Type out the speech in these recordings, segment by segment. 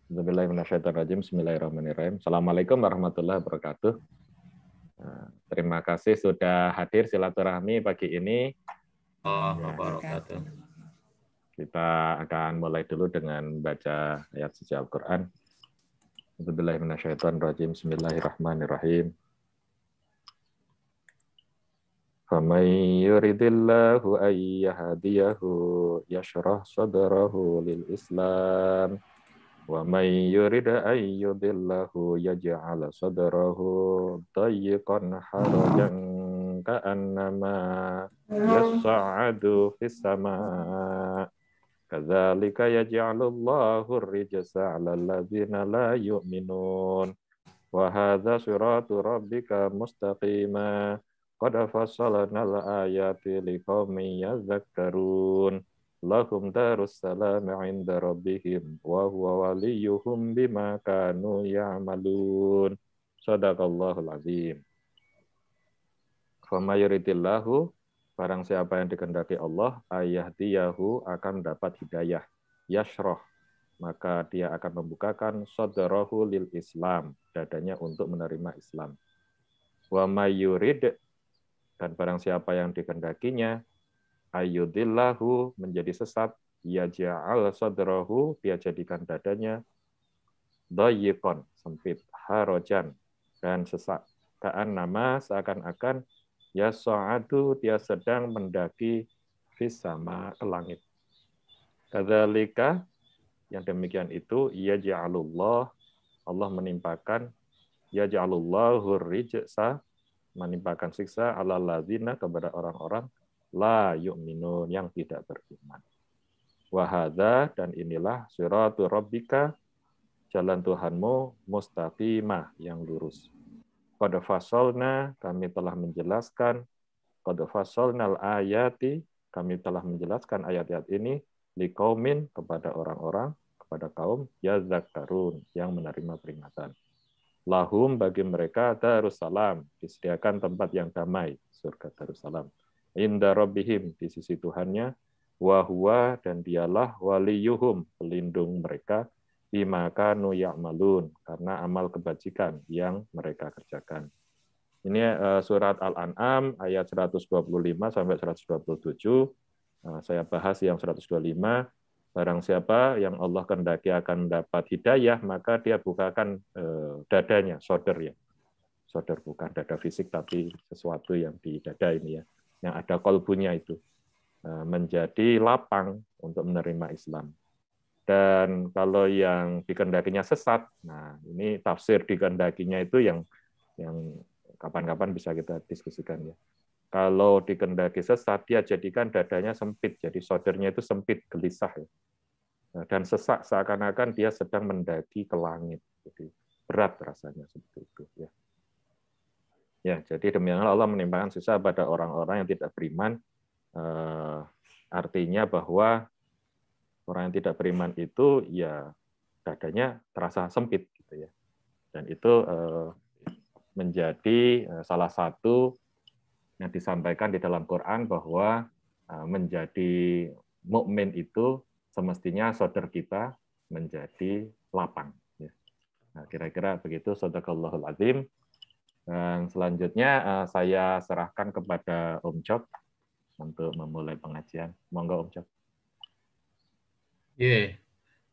Bismillahirrahmanirrahim. Assalamualaikum warahmatullahi wabarakatuh. Terima kasih sudah hadir silaturahmi pagi ini. Wabarakatuh. Kita akan mulai dulu dengan baca ayat suci Al-Quran. Bismillahirrahmanirrahim. فَمَنْ يُرِدِ اللَّهُ أَنْ يَهْدِيَهُ يَشْرَحْ صَدْرَهُ لِلْإِسْلَامِ وَمَنْ يُرِدْ أَنْ يُضِلَّهُ يَجْعَلْ صَدْرَهُ ضَيِّقًا حَرَجًا كَأَنَّمَا يَصَّعَّدُ فِي السَّمَاءِ كَذَلِكَ يَجْعَلُ اللَّهُ الرِّجْسَ عَلَى الَّذِينَ لَا يُؤْمِنُونَ وَهَذَا صِرَاطُ رَبِّكَ مُسْتَقِيمًا قَدْ فَصَّلْنَا الْآيَاتِ لِقَوْمٍ يَذَّكَّرُونَ لَهُمْ دَارُ السَّلَامِ عِنْدَ رَبِّهِمْ وَهُوَ وَلِيُّهُمْ بِمَا كَانُوا يَعْمَلُونَ Shadaqallahul Azim. Fama yuridillahu, barang siapa yang dikehendaki Allah, ayahdiyahu akan dapat hidayah. Yashroh, maka dia akan membukakan sadrahu lil Islam, dadanya untuk menerima Islam. Wa may yurid, dan barang siapa yang dikehendakinya, ayyudillahu, menjadi sesat, yaj'al sadrahu, dia jadikan dadanya dayiqon, sempit, harojan, dan sesak. Ka'annama, seakan-akan yas'adu, dia sedang mendaki fis sama, ke langit. Kadzalika, yang demikian itu, yaj'alullah, Allah menimpakan, yaj'alullahu rijsa, menimpakan siksa ala ladzina, kepada orang-orang la yu'minun, yang tidak beriman. Wa hadza, dan inilah siratu rabbika, jalan Tuhanmu mustaqimah, yang lurus. Qad fasalna, kami telah menjelaskan, qad fasalnal ayati, kami telah menjelaskan ayat-ayat ini liqaumin, kepada orang-orang, kepada kaum yazakkarun, yang menerima peringatan. Lahum, bagi mereka Darussalam, disediakan tempat yang damai, surga Darussalam. Inda rabbihim, di sisi Tuhannya, wa huwa, dan dialah waliyuhum, pelindung mereka, bima kanu ya'malun, karena amal kebajikan yang mereka kerjakan. Ini surat Al-An'am ayat 125 sampai 127. Saya bahas yang 125. Barang siapa yang Allah kehendaki akan mendapat hidayah, maka dia bukakan dadanya, sodor ya. Sodor bukan dada fisik, tapi sesuatu yang di dada ini ya, yang ada kolbunya itu, menjadi lapang untuk menerima Islam. Dan kalau yang dikehendakinya sesat, nah ini tafsir dikehendakinya itu yang kapan-kapan bisa kita diskusikan ya. Kalau dikehendaki sesat, dia jadikan dadanya sempit, jadi sodornya itu sempit, gelisah ya. Dan sesak, seakan-akan dia sedang mendaki ke langit, jadi berat rasanya seperti itu ya. Ya, jadi demikian Allah menimpakan siksa pada orang-orang yang tidak beriman. Artinya bahwa orang yang tidak beriman itu ya dadanya terasa sempit gitu ya. Dan itu menjadi salah satu yang disampaikan di dalam Quran bahwa menjadi mukmin itu semestinya saudara kita menjadi lapang. Nah, kira-kira begitu, Shadaqallahul Azim. Dan selanjutnya saya serahkan kepada Om Cok untuk memulai pengajian. Monggo Om Cok.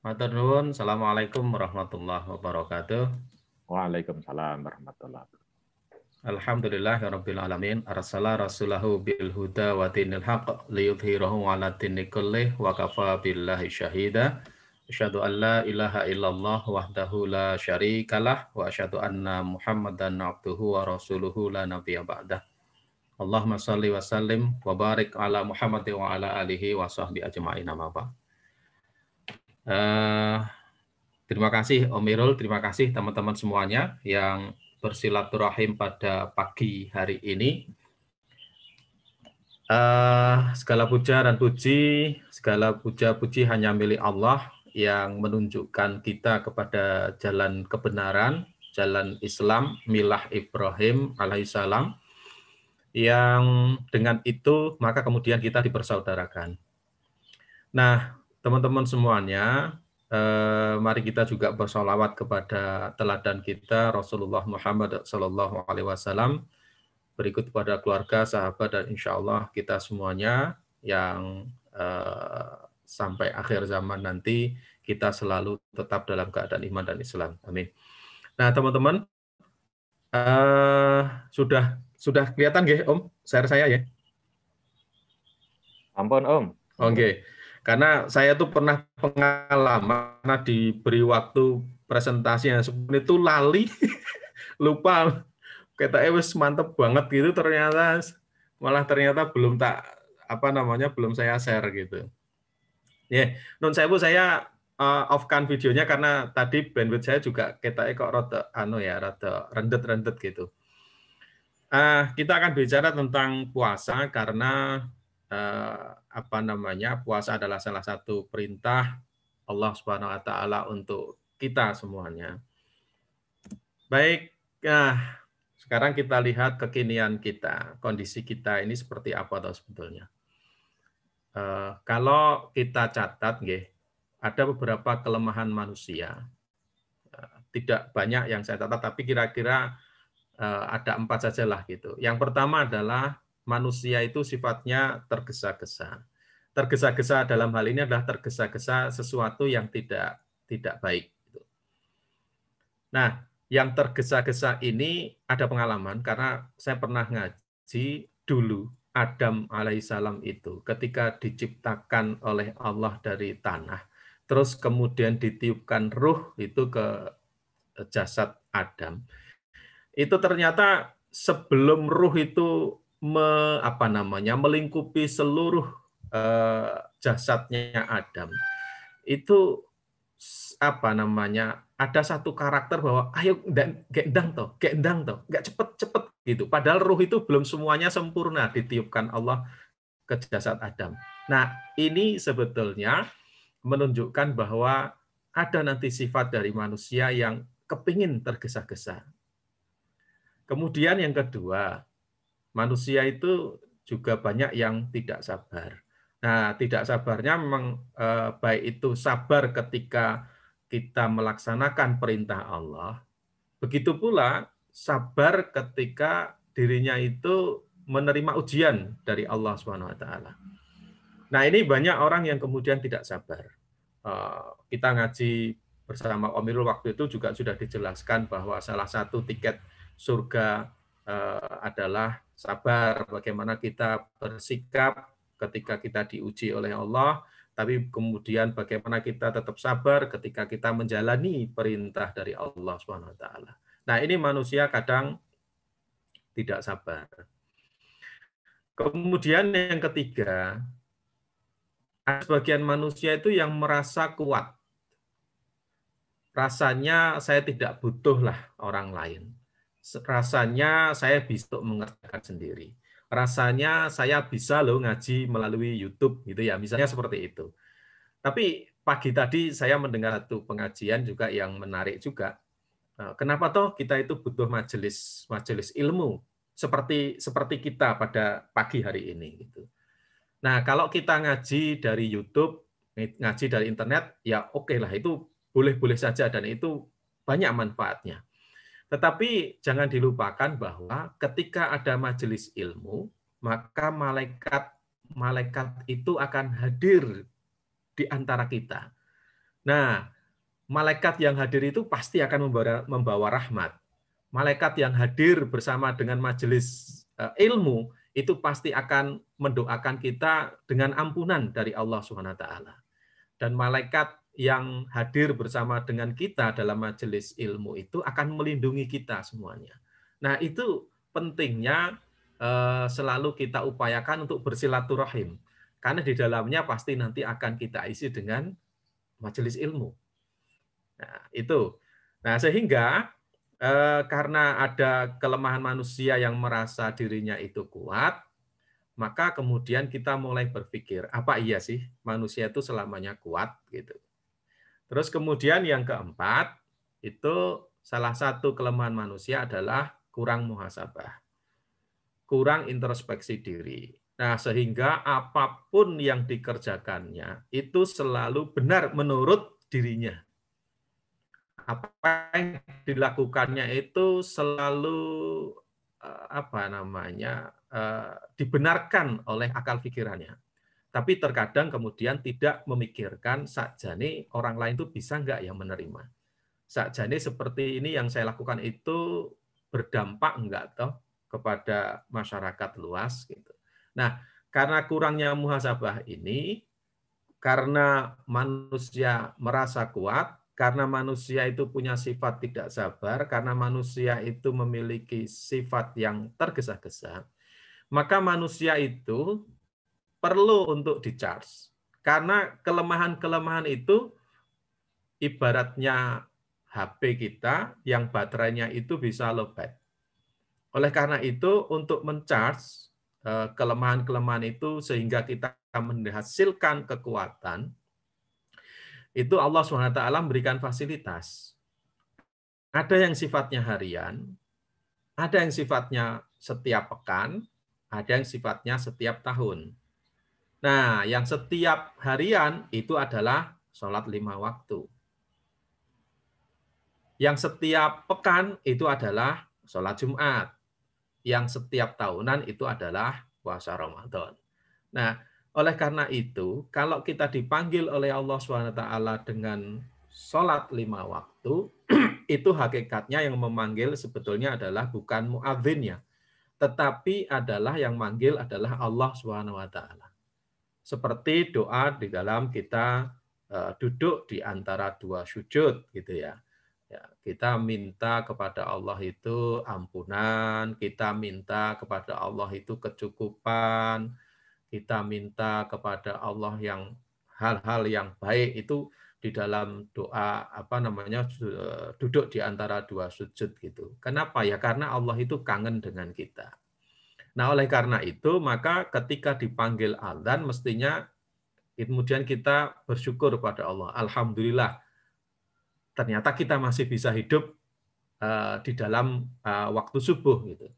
Matur nuwun. Assalamualaikum warahmatullahi wabarakatuh. Waalaikumsalam warahmatullahi wabarakatuh. Alhamdulillahirabbil alamin, arsala rasulahu bil huda wa dinil haqq liyudhhirahu 'ala dini kullih wa kafa billahi syahida. Asyhadu an la ilaha illallah wahdahu la syarikalah wa asyhadu anna Muhammadan abduhu wa rasuluhu la nabiyya ba'dah. Allahumma shalli wa sallim wa barik ala Muhammad wa ala alihi wa sahbihi ajma'in, amma ba'd. Terima kasih Om Irul, terima kasih teman-teman semuanya yang bersilaturahim pada pagi hari ini. Segala puja dan puji, segala puja-puji hanya milik Allah yang menunjukkan kita kepada jalan kebenaran, jalan Islam, milah Ibrahim alaihissalam, yang dengan itu maka kemudian kita dipersaudarakan. Nah, teman-teman semuanya, Mari kita juga bersolawat kepada teladan kita Rasulullah Muhammad Sallallahu Alaihi Wasallam, berikut kepada keluarga, sahabat, dan insya Allah kita semuanya yang sampai akhir zaman nanti kita selalu tetap dalam keadaan iman dan Islam. Amin. Nah, teman-teman, sudah kelihatan nggih, Om, share saya ya? Ampun, Om. Oke, karena saya tuh pernah pengalaman karena diberi waktu presentasi yang seperti itu lali, lupa, kata wis mantep banget gitu, ternyata belum belum saya share gitu. Ya, nun sewu saya off-kan videonya karena tadi bandwidth saya juga ketake kok rada rada rendet-rendet gitu. Kita akan bicara tentang puasa karena puasa adalah salah satu perintah Allah Subhanahu wa taala untuk kita semuanya. Baik, sekarang kita lihat kekinian kita, kondisi kita ini seperti apa toh sebetulnya. Kalau kita catat ada beberapa kelemahan manusia. Tidak banyak yang saya catat, tapi kira-kira ada 4 sajalah gitu. Yang pertama adalah manusia itu sifatnya tergesa-gesa. Tergesa-gesa dalam hal ini adalah tergesa-gesa sesuatu yang tidak baik. Nah, yang tergesa-gesa ini ada pengalaman karena saya pernah ngaji dulu Adam alaihissalam itu ketika diciptakan oleh Allah dari tanah, terus kemudian ditiupkan ruh itu ke jasad Adam. Itu ternyata sebelum ruh itu melingkupi seluruh jasadnya Adam, itu ada satu karakter bahwa ayo gendang toh, nggak cepet gitu. Padahal ruh itu belum semuanya sempurna ditiupkan Allah ke jasad Adam. Nah, ini sebetulnya menunjukkan bahwa ada nanti sifat dari manusia yang kepingin tergesa-gesa. Kemudian yang kedua, manusia itu juga banyak yang tidak sabar. Nah, tidak sabarnya memang baik itu sabar ketika kita melaksanakan perintah Allah, begitu pula sabar ketika dirinya itu menerima ujian dari Allah Subhanahu wa taala. Nah, ini banyak orang yang kemudian tidak sabar. Kita ngaji bersama Om Irul waktu itu juga sudah dijelaskan bahwa salah satu tiket surga adalah sabar, bagaimana kita bersikap ketika kita diuji oleh Allah, tapi kemudian bagaimana kita tetap sabar ketika kita menjalani perintah dari Allah Subhanahu wa taala. Nah, ini manusia kadang tidak sabar. Kemudian yang ketiga, ada sebagian manusia itu yang merasa kuat. Rasanya saya tidak butuhlah orang lain. Rasanya saya bisa mengerjakan sendiri. Rasanya saya bisa loh ngaji melalui YouTube gitu ya, misalnya seperti itu. Tapi pagi tadi saya mendengar satu pengajian juga yang menarik juga. Kenapa toh kita itu butuh majelis ilmu seperti kita pada pagi hari ini gitu. Nah, kalau kita ngaji dari YouTube, ngaji dari internet, ya oke lah, itu boleh-boleh saja dan itu banyak manfaatnya. Tetapi jangan dilupakan bahwa ketika ada majelis ilmu, maka malaikat itu akan hadir di antara kita. Nah, malaikat yang hadir itu pasti akan membawa rahmat. Malaikat yang hadir bersama dengan majelis ilmu itu pasti akan mendoakan kita dengan ampunan dari Allah Subhanahu wa taala. Dan malaikat yang hadir bersama dengan kita dalam majelis ilmu itu akan melindungi kita semuanya. Nah, itu pentingnya selalu kita upayakan untuk bersilaturahim. Karena di dalamnya pasti nanti akan kita isi dengan majelis ilmu. Nah, itu. Nah, sehingga karena ada kelemahan manusia yang merasa dirinya itu kuat, maka kemudian kita mulai berpikir, apa iya sih manusia itu selamanya kuat gitu. Terus kemudian yang keempat, itu salah satu kelemahan manusia adalah kurang muhasabah. Kurang introspeksi diri. Nah, sehingga apapun yang dikerjakannya itu selalu benar menurut dirinya. Apa yang dilakukannya itu selalu dibenarkan oleh akal pikirannya. Tapi terkadang kemudian tidak memikirkan sakjane orang lain itu bisa nggak yang menerima. Sakjane seperti ini yang saya lakukan itu berdampak enggak toh kepada masyarakat luas gitu. Nah, karena kurangnya muhasabah ini, karena manusia merasa kuat, karena manusia itu punya sifat tidak sabar, karena manusia itu memiliki sifat yang tergesa-gesa, maka manusia itu perlu untuk di-charge. Karena kelemahan-kelemahan itu ibaratnya HP kita yang baterainya itu bisa lowbat. Oleh karena itu, untuk men-charge kelemahan-kelemahan itu sehingga kita menghasilkan kekuatan, itu Allah SWT memberikan fasilitas. Ada yang sifatnya harian, ada yang sifatnya setiap pekan, ada yang sifatnya setiap tahun. Nah, yang setiap harian itu adalah sholat 5 waktu. Yang setiap pekan itu adalah sholat Jumat. Yang setiap tahunan itu adalah puasa Ramadan. Nah, oleh karena itu, kalau kita dipanggil oleh Allah SWT dengan sholat 5 waktu, itu hakikatnya yang memanggil sebetulnya adalah bukan muadzinnya, tetapi adalah yang manggil adalah Allah SWT. Seperti doa di dalam kita duduk di antara dua sujud gitu ya. Ya, kita minta kepada Allah itu ampunan, kita minta kepada Allah itu kecukupan, kita minta kepada Allah yang hal-hal yang baik itu di dalam doa duduk di antara dua sujud gitu. Kenapa ya? Karena Allah itu kangen dengan kita. Nah, oleh karena itu maka ketika dipanggil adzan mestinya kemudian kita bersyukur kepada Allah. Alhamdulillah ternyata kita masih bisa hidup di dalam waktu subuh gitu.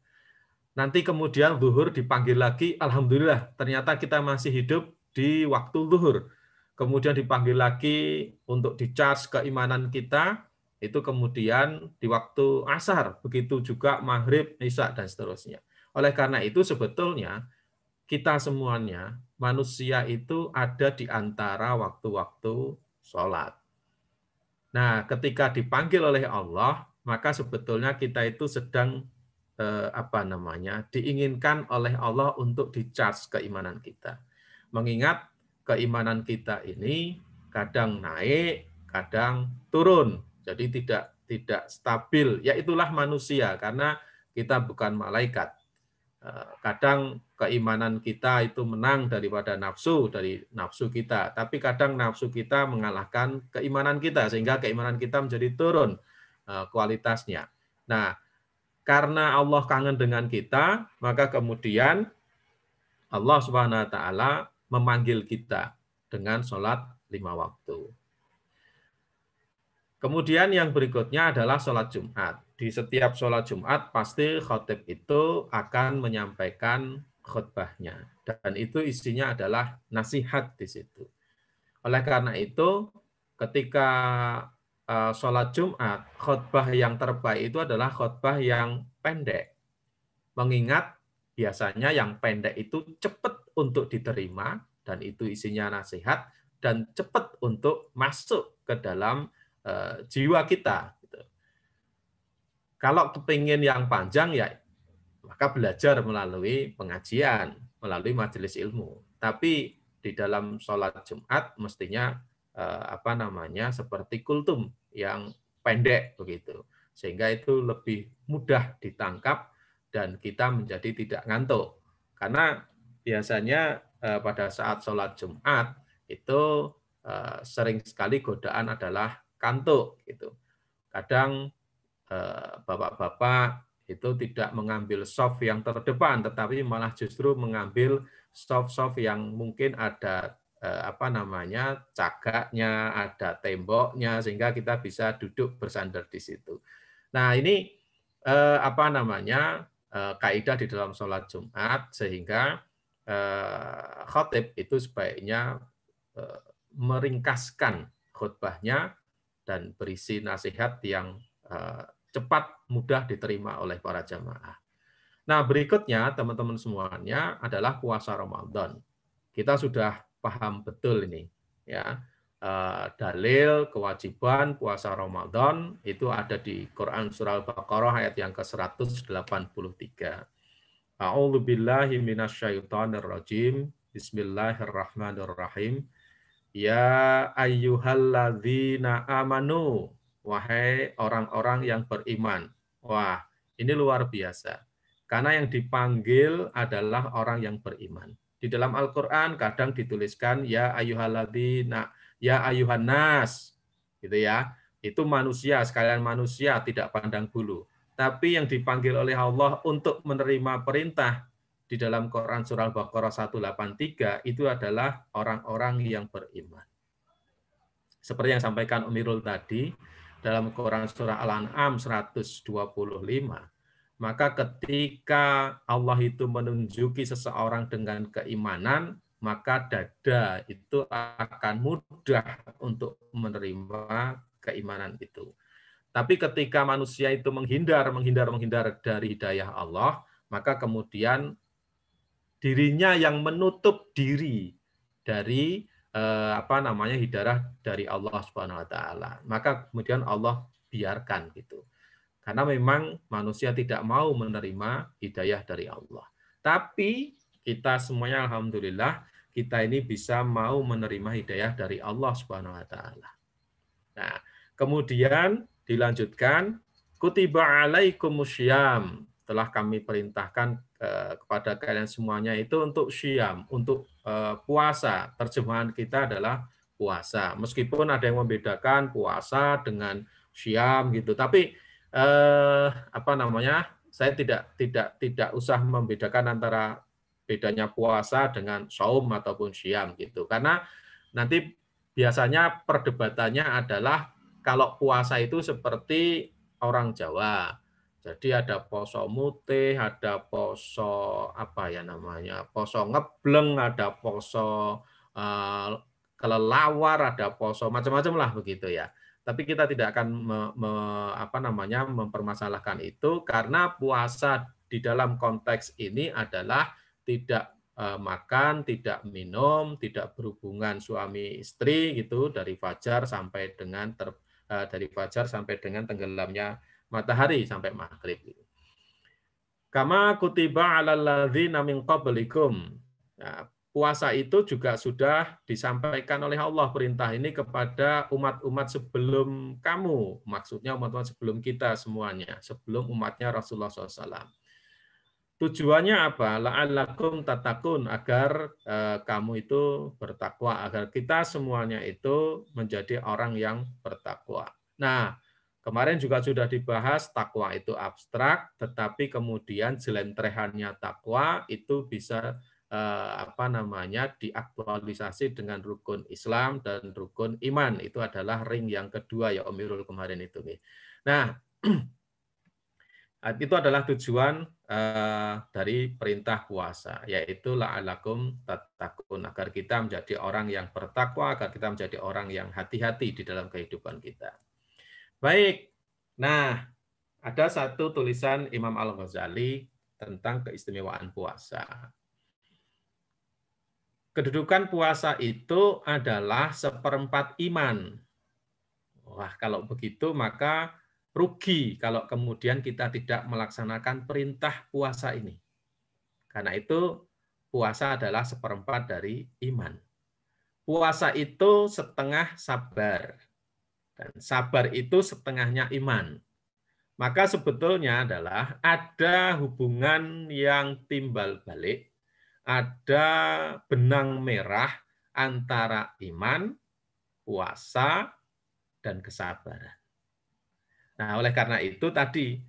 Nanti kemudian zuhur dipanggil lagi, alhamdulillah ternyata kita masih hidup di waktu zuhur. Kemudian dipanggil lagi untuk di-charge keimanan kita, itu kemudian di waktu asar, begitu juga maghrib, isya dan seterusnya. Oleh karena itu sebetulnya kita semuanya manusia itu ada di antara waktu-waktu sholat. Nah, ketika dipanggil oleh Allah, maka sebetulnya kita itu sedang diinginkan oleh Allah untuk di-charge keimanan kita. Mengingat keimanan kita ini kadang naik, kadang turun. Jadi tidak stabil. Ya itulah manusia karena kita bukan malaikat. Kadang keimanan kita itu menang daripada dari nafsu kita, tapi kadang nafsu kita mengalahkan keimanan kita sehingga keimanan kita menjadi turun kualitasnya. Nah, karena Allah kangen dengan kita, maka kemudian Allah Subhanahu wa taala memanggil kita dengan sholat 5 waktu. Kemudian yang berikutnya adalah sholat Jumat. Di setiap sholat Jumat pasti khotib itu akan menyampaikan khutbahnya. Dan itu isinya adalah nasihat di situ. Oleh karena itu, ketika sholat Jumat, khutbah yang terbaik itu adalah khutbah yang pendek. Mengingat biasanya yang pendek itu cepat untuk diterima, dan itu isinya nasihat, dan cepat untuk masuk ke dalam jiwa kita. Kalau kepingin yang panjang ya maka belajar melalui pengajian, melalui majelis ilmu. Tapi di dalam sholat Jumat mestinya seperti kultum yang pendek begitu, sehingga itu lebih mudah ditangkap dan kita menjadi tidak ngantuk. Karena biasanya pada saat sholat Jumat itu sering sekali godaan adalah kantuk gitu. Kadang bapak-bapak itu tidak mengambil soft yang terdepan, tetapi malah justru mengambil soft-soft yang mungkin ada cagaknya, ada temboknya, sehingga kita bisa duduk bersandar di situ. Nah ini kaidah di dalam sholat Jumat, sehingga khatib itu sebaiknya meringkaskan khutbahnya dan berisi nasihat yang cepat, mudah diterima oleh para jamaah. Nah, berikutnya teman-teman semuanya adalah puasa Ramadan. Kita sudah paham betul ini, ya. Dalil kewajiban puasa Ramadan itu ada di Quran surah Al-Baqarah ayat yang ke-183. A'udzu billahi minasyaitonir rajim. Bismillahirrahmanirrahim. Ya ayyuhalladzina amanu, wahai orang-orang yang beriman. Wah, ini luar biasa. Karena yang dipanggil adalah orang yang beriman. Di dalam Al-Qur'an kadang dituliskan ya ayyuhalladzina, ya ayyuhannas, gitu ya. Itu manusia, sekalian manusia, tidak pandang bulu. Tapi yang dipanggil oleh Allah untuk menerima perintah di dalam Quran surah Al-Baqarah 183 itu adalah orang-orang yang beriman. Seperti yang sampaikan Umirul tadi, dalam Quran surah Al-An'am 125, maka ketika Allah itu menunjuki seseorang dengan keimanan, maka dada itu akan mudah untuk menerima keimanan itu. Tapi ketika manusia itu menghindar dari hidayah Allah, maka kemudian dirinya yang menutup diri dari hidayah dari Allah Subhanahu wa taala. Maka kemudian Allah biarkan gitu. Karena memang manusia tidak mau menerima hidayah dari Allah. Tapi kita semuanya alhamdulillah kita ini bisa mau menerima hidayah dari Allah Subhanahu wa taala. Nah, kemudian dilanjutkan kutiba alaikumusyyam, telah kami perintahkan kepada kalian semuanya itu untuk syam, untuk puasa. Terjemahan kita adalah puasa. Meskipun ada yang membedakan puasa dengan syam gitu, tapi saya tidak usah membedakan antara bedanya puasa dengan saum ataupun syam gitu. Karena nanti biasanya perdebatannya adalah kalau puasa itu seperti orang Jawa. Jadi ada poso mutih, ada poso poso ngebleng, ada poso kelelawar, ada poso macam-macam lah begitu ya. Tapi kita tidak akan mempermasalahkan itu karena puasa di dalam konteks ini adalah tidak makan, tidak minum, tidak berhubungan suami istri gitu dari fajar sampai dengan tenggelamnya matahari sampai maghrib. Kama kutiba 'alal ladzina min qablikum. Nah, puasa itu juga sudah disampaikan oleh Allah perintah ini kepada umat-umat sebelum kamu, maksudnya umat-umat sebelum kita semuanya, sebelum umatnya Rasulullah SAW. Tujuannya apa? La'allakum tattaqun, agar kamu itu bertakwa, agar kita semuanya itu menjadi orang yang bertakwa. Nah, kemarin juga sudah dibahas takwa itu abstrak, tetapi kemudian jelentrehannya takwa itu bisa diaktualisasi dengan rukun Islam dan rukun iman. Itu adalah ring yang kedua ya Omirul kemarin itu. Nah, itu adalah tujuan dari perintah puasa, yaitu la'alakum tattaqun, agar kita menjadi orang yang bertakwa, agar kita menjadi orang yang hati-hati di dalam kehidupan kita. Baik, nah ada satu tulisan Imam Al-Ghazali tentang keistimewaan puasa. Kedudukan puasa itu adalah seperempat iman. Wah, kalau begitu maka rugi kalau kemudian kita tidak melaksanakan perintah puasa ini. Karena itu puasa adalah seperempat dari iman. Puasa itu setengah sabar. Dan sabar itu setengahnya iman. Maka sebetulnya adalah ada hubungan yang timbal balik, ada benang merah antara iman, puasa, dan kesabaran. Nah, oleh karena itu tadi,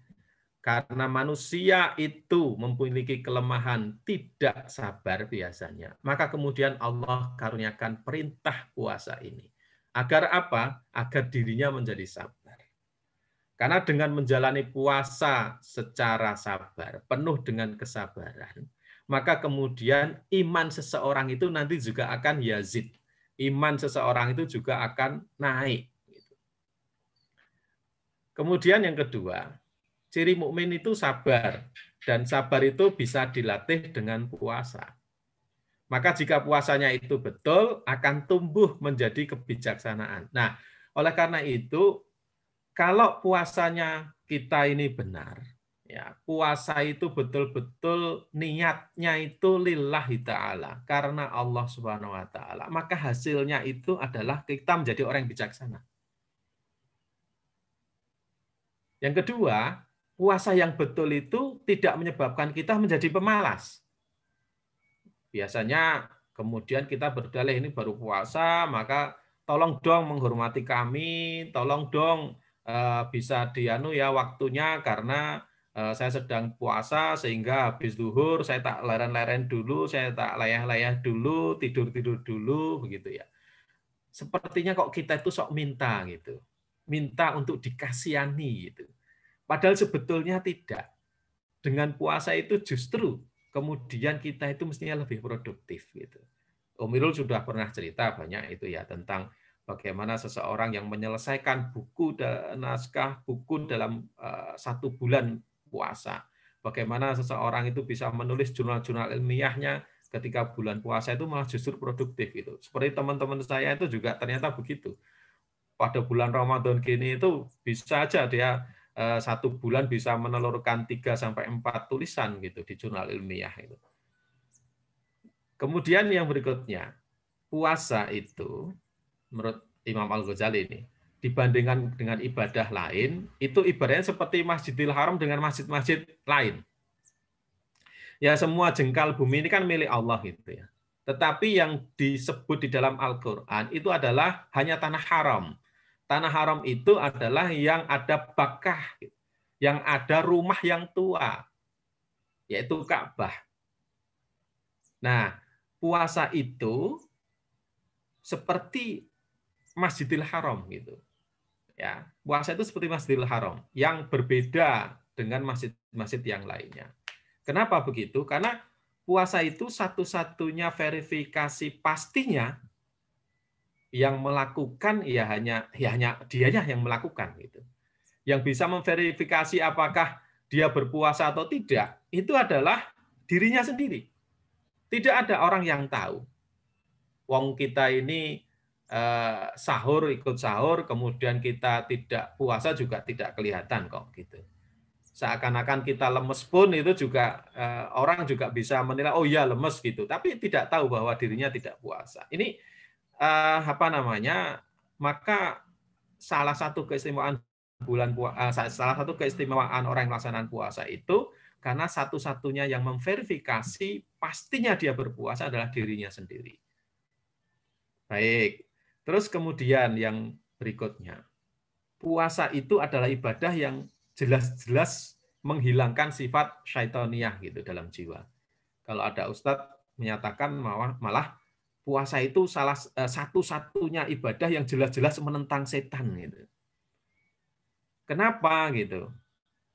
karena manusia itu memiliki kelemahan tidak sabar biasanya, maka kemudian Allah karuniakan perintah puasa ini. Agar apa? Agar dirinya menjadi sabar. Karena dengan menjalani puasa secara sabar, penuh dengan kesabaran, maka kemudian iman seseorang itu nanti juga akan yazid. iman seseorang itu juga akan naik. Kemudian yang kedua, ciri mukmin itu sabar, dan sabar itu bisa dilatih dengan puasa. Maka jika puasanya itu betul, akan tumbuh menjadi kebijaksanaan. Nah, oleh karena itu, kalau puasanya kita ini benar, ya, puasa itu betul-betul niatnya itu lillahi ta'ala, karena Allah Subhanahu wa ta'ala, maka hasilnya itu adalah kita menjadi orang yang bijaksana. Yang kedua, puasa yang betul itu tidak menyebabkan kita menjadi pemalas. Biasanya kemudian kita berdalih ini baru puasa, maka tolong dong menghormati kami, tolong dong bisa dianu ya waktunya karena saya sedang puasa sehingga habis zuhur saya tak leren-leren dulu, saya tak layah-layah dulu, tidur-tidur dulu begitu ya. Sepertinya kok kita itu sok minta gitu. Minta untuk dikasihani gitu. Padahal sebetulnya tidak. Dengan puasa itu justru kemudian kita itu mestinya lebih produktif gitu. Om Irul sudah pernah cerita banyak itu ya tentang bagaimana seseorang yang menyelesaikan naskah buku dalam 1 bulan puasa. Bagaimana seseorang itu bisa menulis jurnal-jurnal ilmiahnya ketika bulan puasa itu malah justru produktif itu. Seperti teman-teman saya itu juga ternyata begitu. Pada bulan Ramadan gini itu bisa aja dia 1 bulan bisa menelurkan 3-4 tulisan gitu di jurnal ilmiah itu. Kemudian yang berikutnya, puasa itu menurut Imam Al-Ghazali ini dibandingkan dengan ibadah lain, itu ibaratnya seperti Masjidil Haram dengan masjid-masjid lain. Ya semua jengkal bumi ini kan milik Allah gitu ya. Tetapi yang disebut di dalam Al-Qur'an itu adalah hanya tanah haram. Tanah haram itu adalah yang ada Bakkah, yang ada rumah yang tua, yaitu Ka'bah. Nah, puasa itu seperti Masjidil Haram gitu. Ya, puasa itu seperti Masjidil Haram yang berbeda dengan masjid-masjid yang lainnya. Kenapa begitu? Karena puasa itu satu-satunya verifikasi pastinya yang melakukan ya hanya dianya yang melakukan gitu. Yang bisa memverifikasi apakah dia berpuasa atau tidak itu adalah dirinya sendiri. Tidak ada orang yang tahu. Wong kita ini sahur ikut sahur, kemudian kita tidak puasa juga tidak kelihatan kok gitu. Seakan-akan kita lemes pun itu juga orang juga bisa menilai oh ya lemes gitu, tapi tidak tahu bahwa dirinya tidak puasa. Ini maka salah satu keistimewaan salah satu keistimewaan orang yang melaksanakan puasa itu karena satu-satunya yang memverifikasi pastinya dia berpuasa adalah dirinya sendiri. Baik, terus kemudian yang berikutnya, puasa itu adalah ibadah yang jelas-jelas menghilangkan sifat syaitoniyah gitu dalam jiwa. Kalau ada ustadz menyatakan malah puasa itu salah satu-satunya ibadah yang jelas-jelas menentang setan gitu. Kenapa gitu?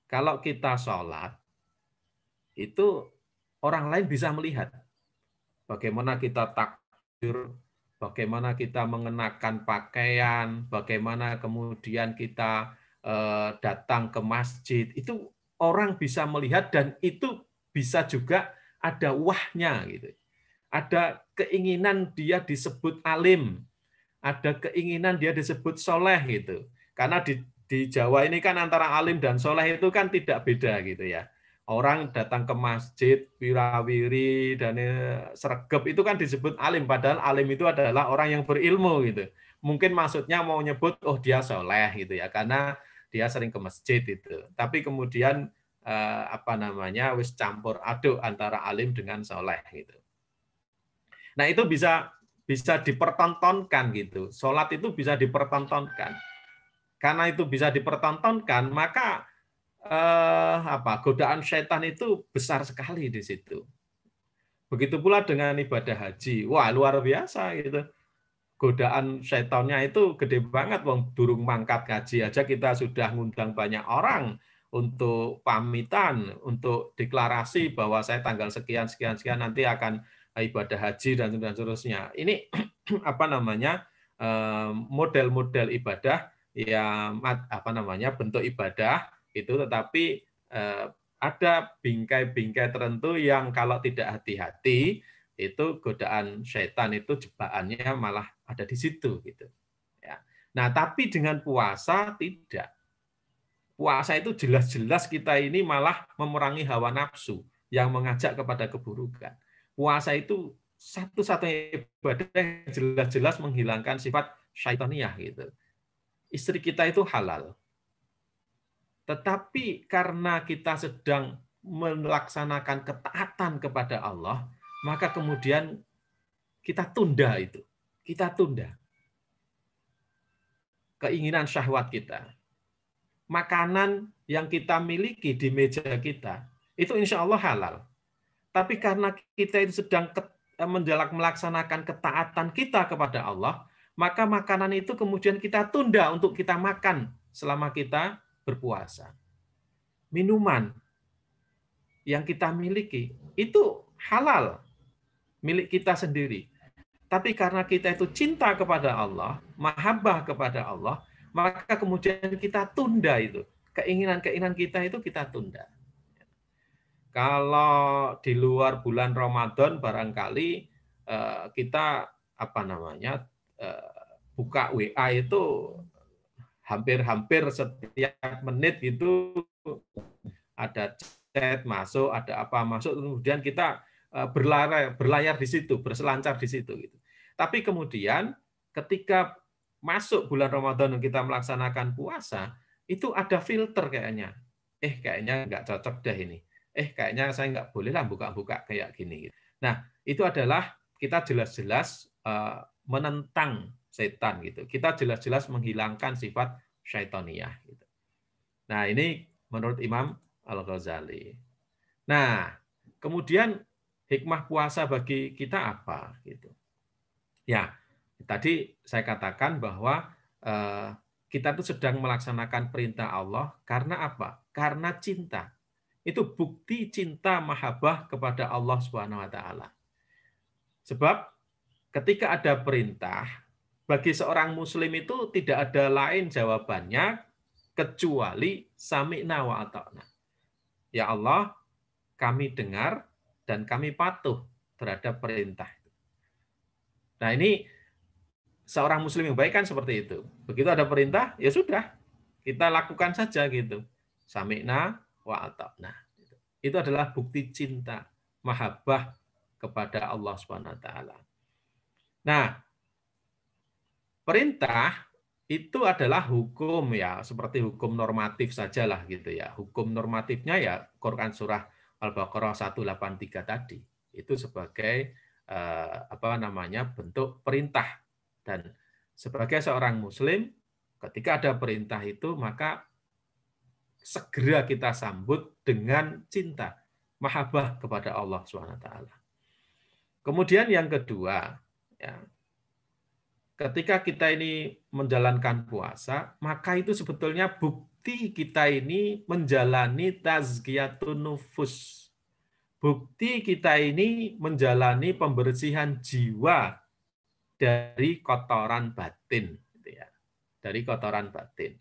Kalau kita sholat itu orang lain bisa melihat bagaimana kita takbir, bagaimana kita mengenakan pakaian, bagaimana kemudian kita datang ke masjid, itu orang bisa melihat dan itu bisa juga ada wahnya gitu. Ada keinginan dia disebut alim, ada keinginan dia disebut soleh gitu. Karena di Jawa ini kan antara alim dan soleh itu kan tidak beda gitu ya. Orang datang ke masjid, wirawiri dan sregep itu kan disebut alim, padahal alim itu adalah orang yang berilmu gitu. Mungkin maksudnya mau nyebut oh dia soleh gitu ya, karena dia sering ke masjid itu. Tapi kemudian wis campur aduk antara alim dengan soleh gitu. Nah itu bisa dipertontonkan gitu. Sholat itu bisa dipertontonkan. Karena itu bisa dipertontonkan, maka godaan setan itu besar sekali di situ. Begitu pula dengan ibadah haji. Wah, luar biasa gitu. Godaan setannya itu gede banget, wong durung mangkat haji aja kita sudah ngundang banyak orang untuk pamitan, untuk deklarasi bahwa saya tanggal sekian sekian sekian nanti akan ibadah haji dan seterusnya. Ini apa namanya model-model ibadah yang apa namanya bentuk ibadah itu, tetapi ada bingkai-bingkai tertentu yang kalau tidak hati-hati itu godaan syaitan, itu jebakannya malah ada di situ gitu ya. Nah, tapi dengan puasa tidak. Puasa itu jelas-jelas kita ini malah memerangi hawa nafsu yang mengajak kepada keburukan. Puasa itu satu-satunya ibadah yang jelas-jelas menghilangkan sifat syaitaniyah gitu. Istri kita itu halal. Tetapi karena kita sedang melaksanakan ketaatan kepada Allah, maka kemudian kita tunda itu. Kita tunda keinginan syahwat kita. Makanan yang kita miliki di meja kita, itu insya Allah halal. Tapi karena kita itu sedang melaksanakan ketaatan kita kepada Allah, maka makanan itu kemudian kita tunda untuk kita makan selama kita berpuasa. Minuman yang kita miliki itu halal, milik kita sendiri. Tapi karena kita itu cinta kepada Allah, mahabbah kepada Allah, maka kemudian kita tunda itu. Keinginan-keinginan kita itu kita tunda. Kalau di luar bulan Ramadan barangkali kita apa namanya buka WA itu hampir setiap menit itu ada chat masuk, ada apa masuk, kemudian kita berlayar di situ, berselancar di situ gitu. Tapi kemudian ketika masuk bulan Ramadan dan kita melaksanakan puasa, itu ada filter kayaknya. Kayaknya nggak cocok deh ini. Kayaknya saya nggak boleh lah buka-buka kayak gini. Nah, itu adalah kita jelas-jelas menentang setan gitu. Kita jelas-jelas menghilangkan sifat syaitoniyah gitu. Nah, ini menurut Imam Al-Ghazali. Nah, kemudian hikmah puasa bagi kita apa gitu. Ya, tadi saya katakan bahwa kita itu sedang melaksanakan perintah Allah karena apa? Karena cinta. Itu bukti cinta mahabbah kepada Allah Subhanahu wa taala. Sebab ketika ada perintah, bagi seorang muslim itu tidak ada lain jawabannya kecuali sami'na wa ata'na. Ya Allah, kami dengar dan kami patuh terhadap perintah. Nah, ini seorang muslim yang baik kan seperti itu. Begitu ada perintah, ya sudah, kita lakukan saja gitu. Sami'na wa ata'na. Itu adalah bukti cinta, mahabbah kepada Allah Subhanahu wa taala. Nah, perintah itu adalah hukum ya, seperti hukum normatif sajalah gitu ya. Hukum normatifnya ya Quran surah Al-Baqarah 183 tadi. Itu sebagai apa namanya bentuk perintah, dan sebagai seorang muslim ketika ada perintah itu maka segera kita sambut dengan cinta mahabbah kepada Allah SWT. Kemudian yang kedua ya, ketika kita ini menjalankan puasa maka itu sebetulnya bukti kita ini menjalani tazkiyatun nufus. Bukti kita ini menjalani pembersihan jiwa dari kotoran batin, gitu ya. Dari kotoran batin.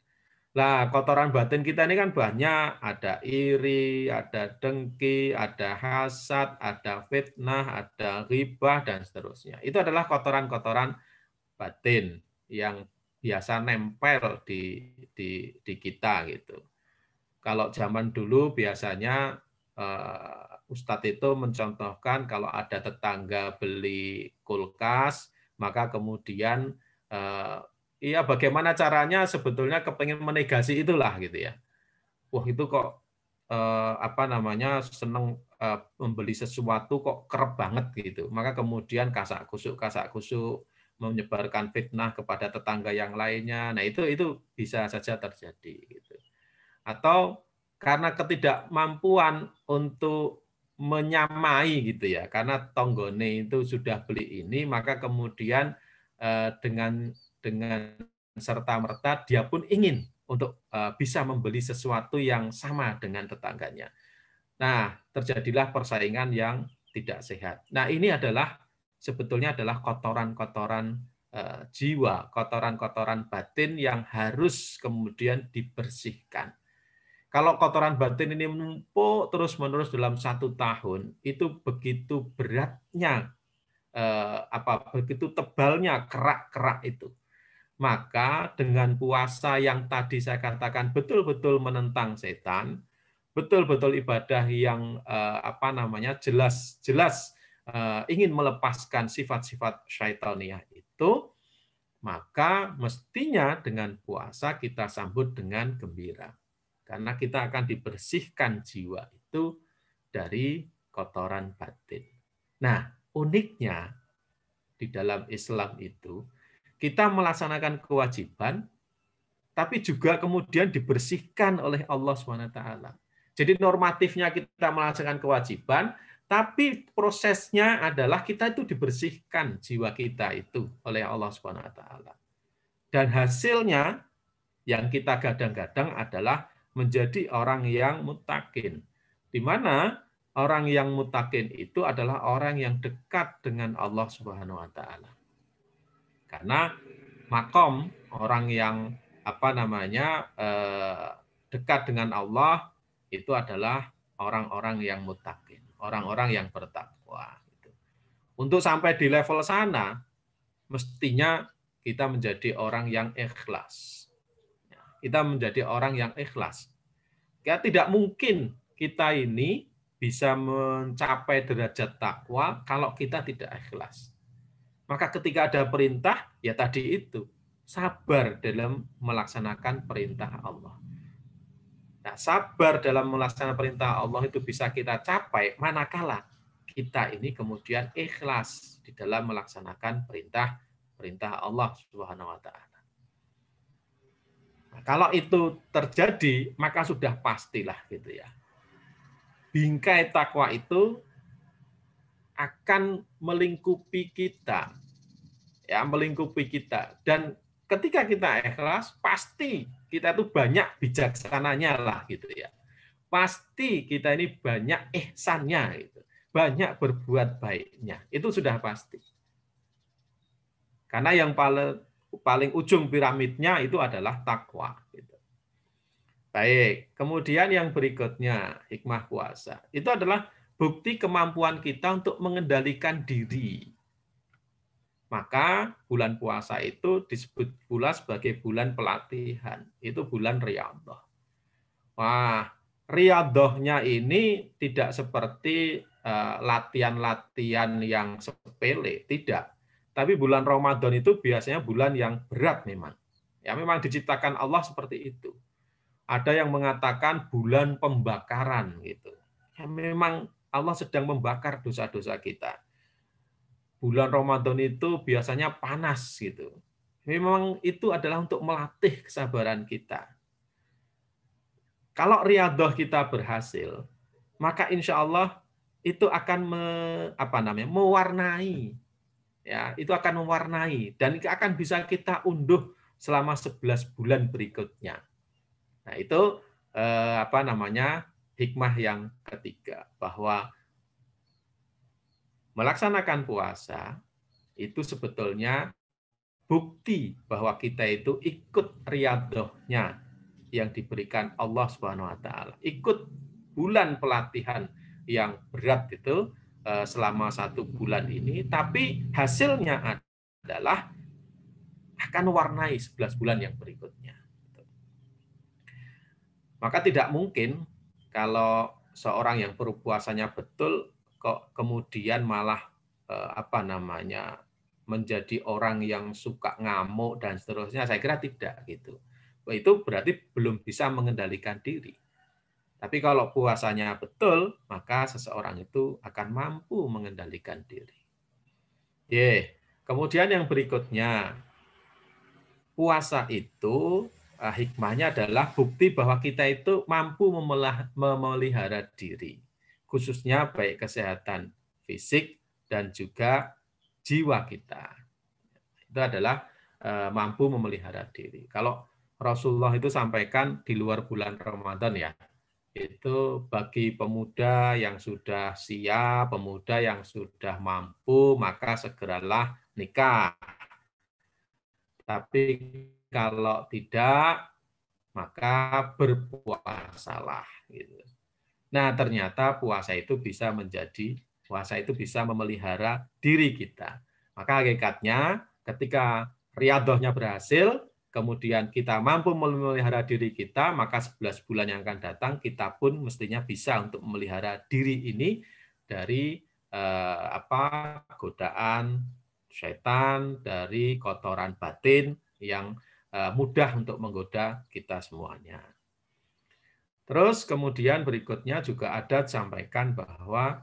Nah, kotoran batin kita ini kan banyak, ada iri, ada dengki, ada hasad, ada fitnah, ada ghibah dan seterusnya. Itu adalah kotoran-kotoran batin yang biasa nempel di kita gitu. Kalau zaman dulu biasanya Ustadz itu mencontohkan kalau ada tetangga beli kulkas, maka kemudian ya bagaimana caranya sebetulnya kepengen menegasi itulah gitu ya. Wah itu kok apa namanya seneng membeli sesuatu kok kerep banget gitu. Maka kemudian kasak kusuk menyebarkan fitnah kepada tetangga yang lainnya. Nah itu bisa saja terjadi gitu. Atau karena ketidakmampuan untuk menyamai gitu ya, karena tonggone itu sudah beli ini, maka kemudian dengan serta-merta dia pun ingin untuk bisa membeli sesuatu yang sama dengan tetangganya. Nah, terjadilah persaingan yang tidak sehat. Nah, ini adalah sebetulnya adalah kotoran-kotoran jiwa, kotoran-kotoran batin yang harus kemudian dibersihkan. Kalau kotoran batin ini menumpuk terus-menerus dalam 1 tahun, itu begitu beratnya, begitu tebalnya kerak-kerak itu. Maka dengan puasa yang tadi saya katakan betul-betul menentang setan, betul-betul ibadah yang jelas-jelas ingin melepaskan sifat-sifat syaitaniah itu, maka mestinya dengan puasa kita sambut dengan gembira. Karena kita akan dibersihkan jiwa itu dari kotoran batin. Nah, uniknya di dalam Islam itu, kita melaksanakan kewajiban, tapi juga kemudian dibersihkan oleh Allah SWT. Jadi normatifnya kita melaksanakan kewajiban, tapi prosesnya adalah kita itu dibersihkan jiwa kita itu oleh Allah SWT. Dan hasilnya yang kita gadang-gadang adalah menjadi orang yang muttaqin. Di mana orang yang muttaqin itu adalah orang yang dekat dengan Allah Subhanahu wa taala. Karena makom orang yang dekat dengan Allah itu adalah orang-orang yang muttaqin, orang-orang yang bertakwa. Untuk sampai di level sana, mestinya kita menjadi orang yang ikhlas. Kita menjadi orang yang ikhlas. Ya, tidak mungkin kita ini bisa mencapai derajat takwa kalau kita tidak ikhlas. Maka ketika ada perintah, ya tadi itu, sabar dalam melaksanakan perintah Allah. Nah, sabar dalam melaksanakan perintah Allah itu bisa kita capai manakala kita ini kemudian ikhlas di dalam melaksanakan perintah Allah Subhanahu wa taala. Nah, kalau itu terjadi, maka sudah pastilah gitu ya. Bingkai takwa itu akan melingkupi kita. Ya, melingkupi kita. Dan ketika kita ikhlas, pasti kita itu banyak bijaksananya lah gitu ya. Pasti kita ini banyak ihsannya gitu. Banyak berbuat baiknya. Itu sudah pasti. Karena yang paling ujung piramidnya itu adalah takwa. Gitu. Baik, kemudian yang berikutnya, hikmah puasa. Itu adalah bukti kemampuan kita untuk mengendalikan diri. Maka bulan puasa itu disebut pula sebagai bulan pelatihan. Itu bulan riyadhah. Wah, riyadhahnya ini tidak seperti latihan-latihan yang sepele, tidak. Tapi bulan Ramadan itu biasanya bulan yang berat memang. Ya, memang diciptakan Allah seperti itu. Ada yang mengatakan bulan pembakaran gitu. Ya, memang Allah sedang membakar dosa-dosa kita. Bulan Ramadan itu biasanya panas gitu. Memang itu adalah untuk melatih kesabaran kita. Kalau riyadhah kita berhasil, maka insya Allah itu akan mewarnai. Ya, itu akan mewarnai dan akan bisa kita unduh selama 11 bulan berikutnya. Nah, itu hikmah yang ketiga, bahwa melaksanakan puasa itu sebetulnya bukti bahwa kita itu ikut riyadhahnya yang diberikan Allah Subhanahu wa taala. Ikut bulan pelatihan yang berat itu selama 1 bulan ini, tapi hasilnya adalah akan warnai 11 bulan yang berikutnya. Maka tidak mungkin kalau seorang yang berpuasanya betul kok kemudian malah menjadi orang yang suka ngamuk dan seterusnya. Saya kira tidak gitu. Itu berarti belum bisa mengendalikan diri. Tapi kalau puasanya betul, maka seseorang itu akan mampu mengendalikan diri. Kemudian yang berikutnya, puasa itu hikmahnya adalah bukti bahwa kita itu mampu memelihara diri, khususnya baik kesehatan fisik dan juga jiwa kita. Itu adalah mampu memelihara diri. Kalau Rasulullah itu sampaikan di luar bulan Ramadan ya, itu bagi pemuda yang sudah siap, pemuda yang sudah mampu, maka segeralah nikah. Tapi kalau tidak, maka berpuasalah. Gitu. Nah, ternyata puasa itu bisa memelihara diri kita. Maka hakikatnya ketika riyadhahnya berhasil, kemudian kita mampu memelihara diri kita, maka 11 bulan yang akan datang kita pun mestinya bisa untuk memelihara diri ini dari godaan syaitan, dari kotoran batin yang mudah untuk menggoda kita semuanya. Terus kemudian berikutnya juga ada disampaikan bahwa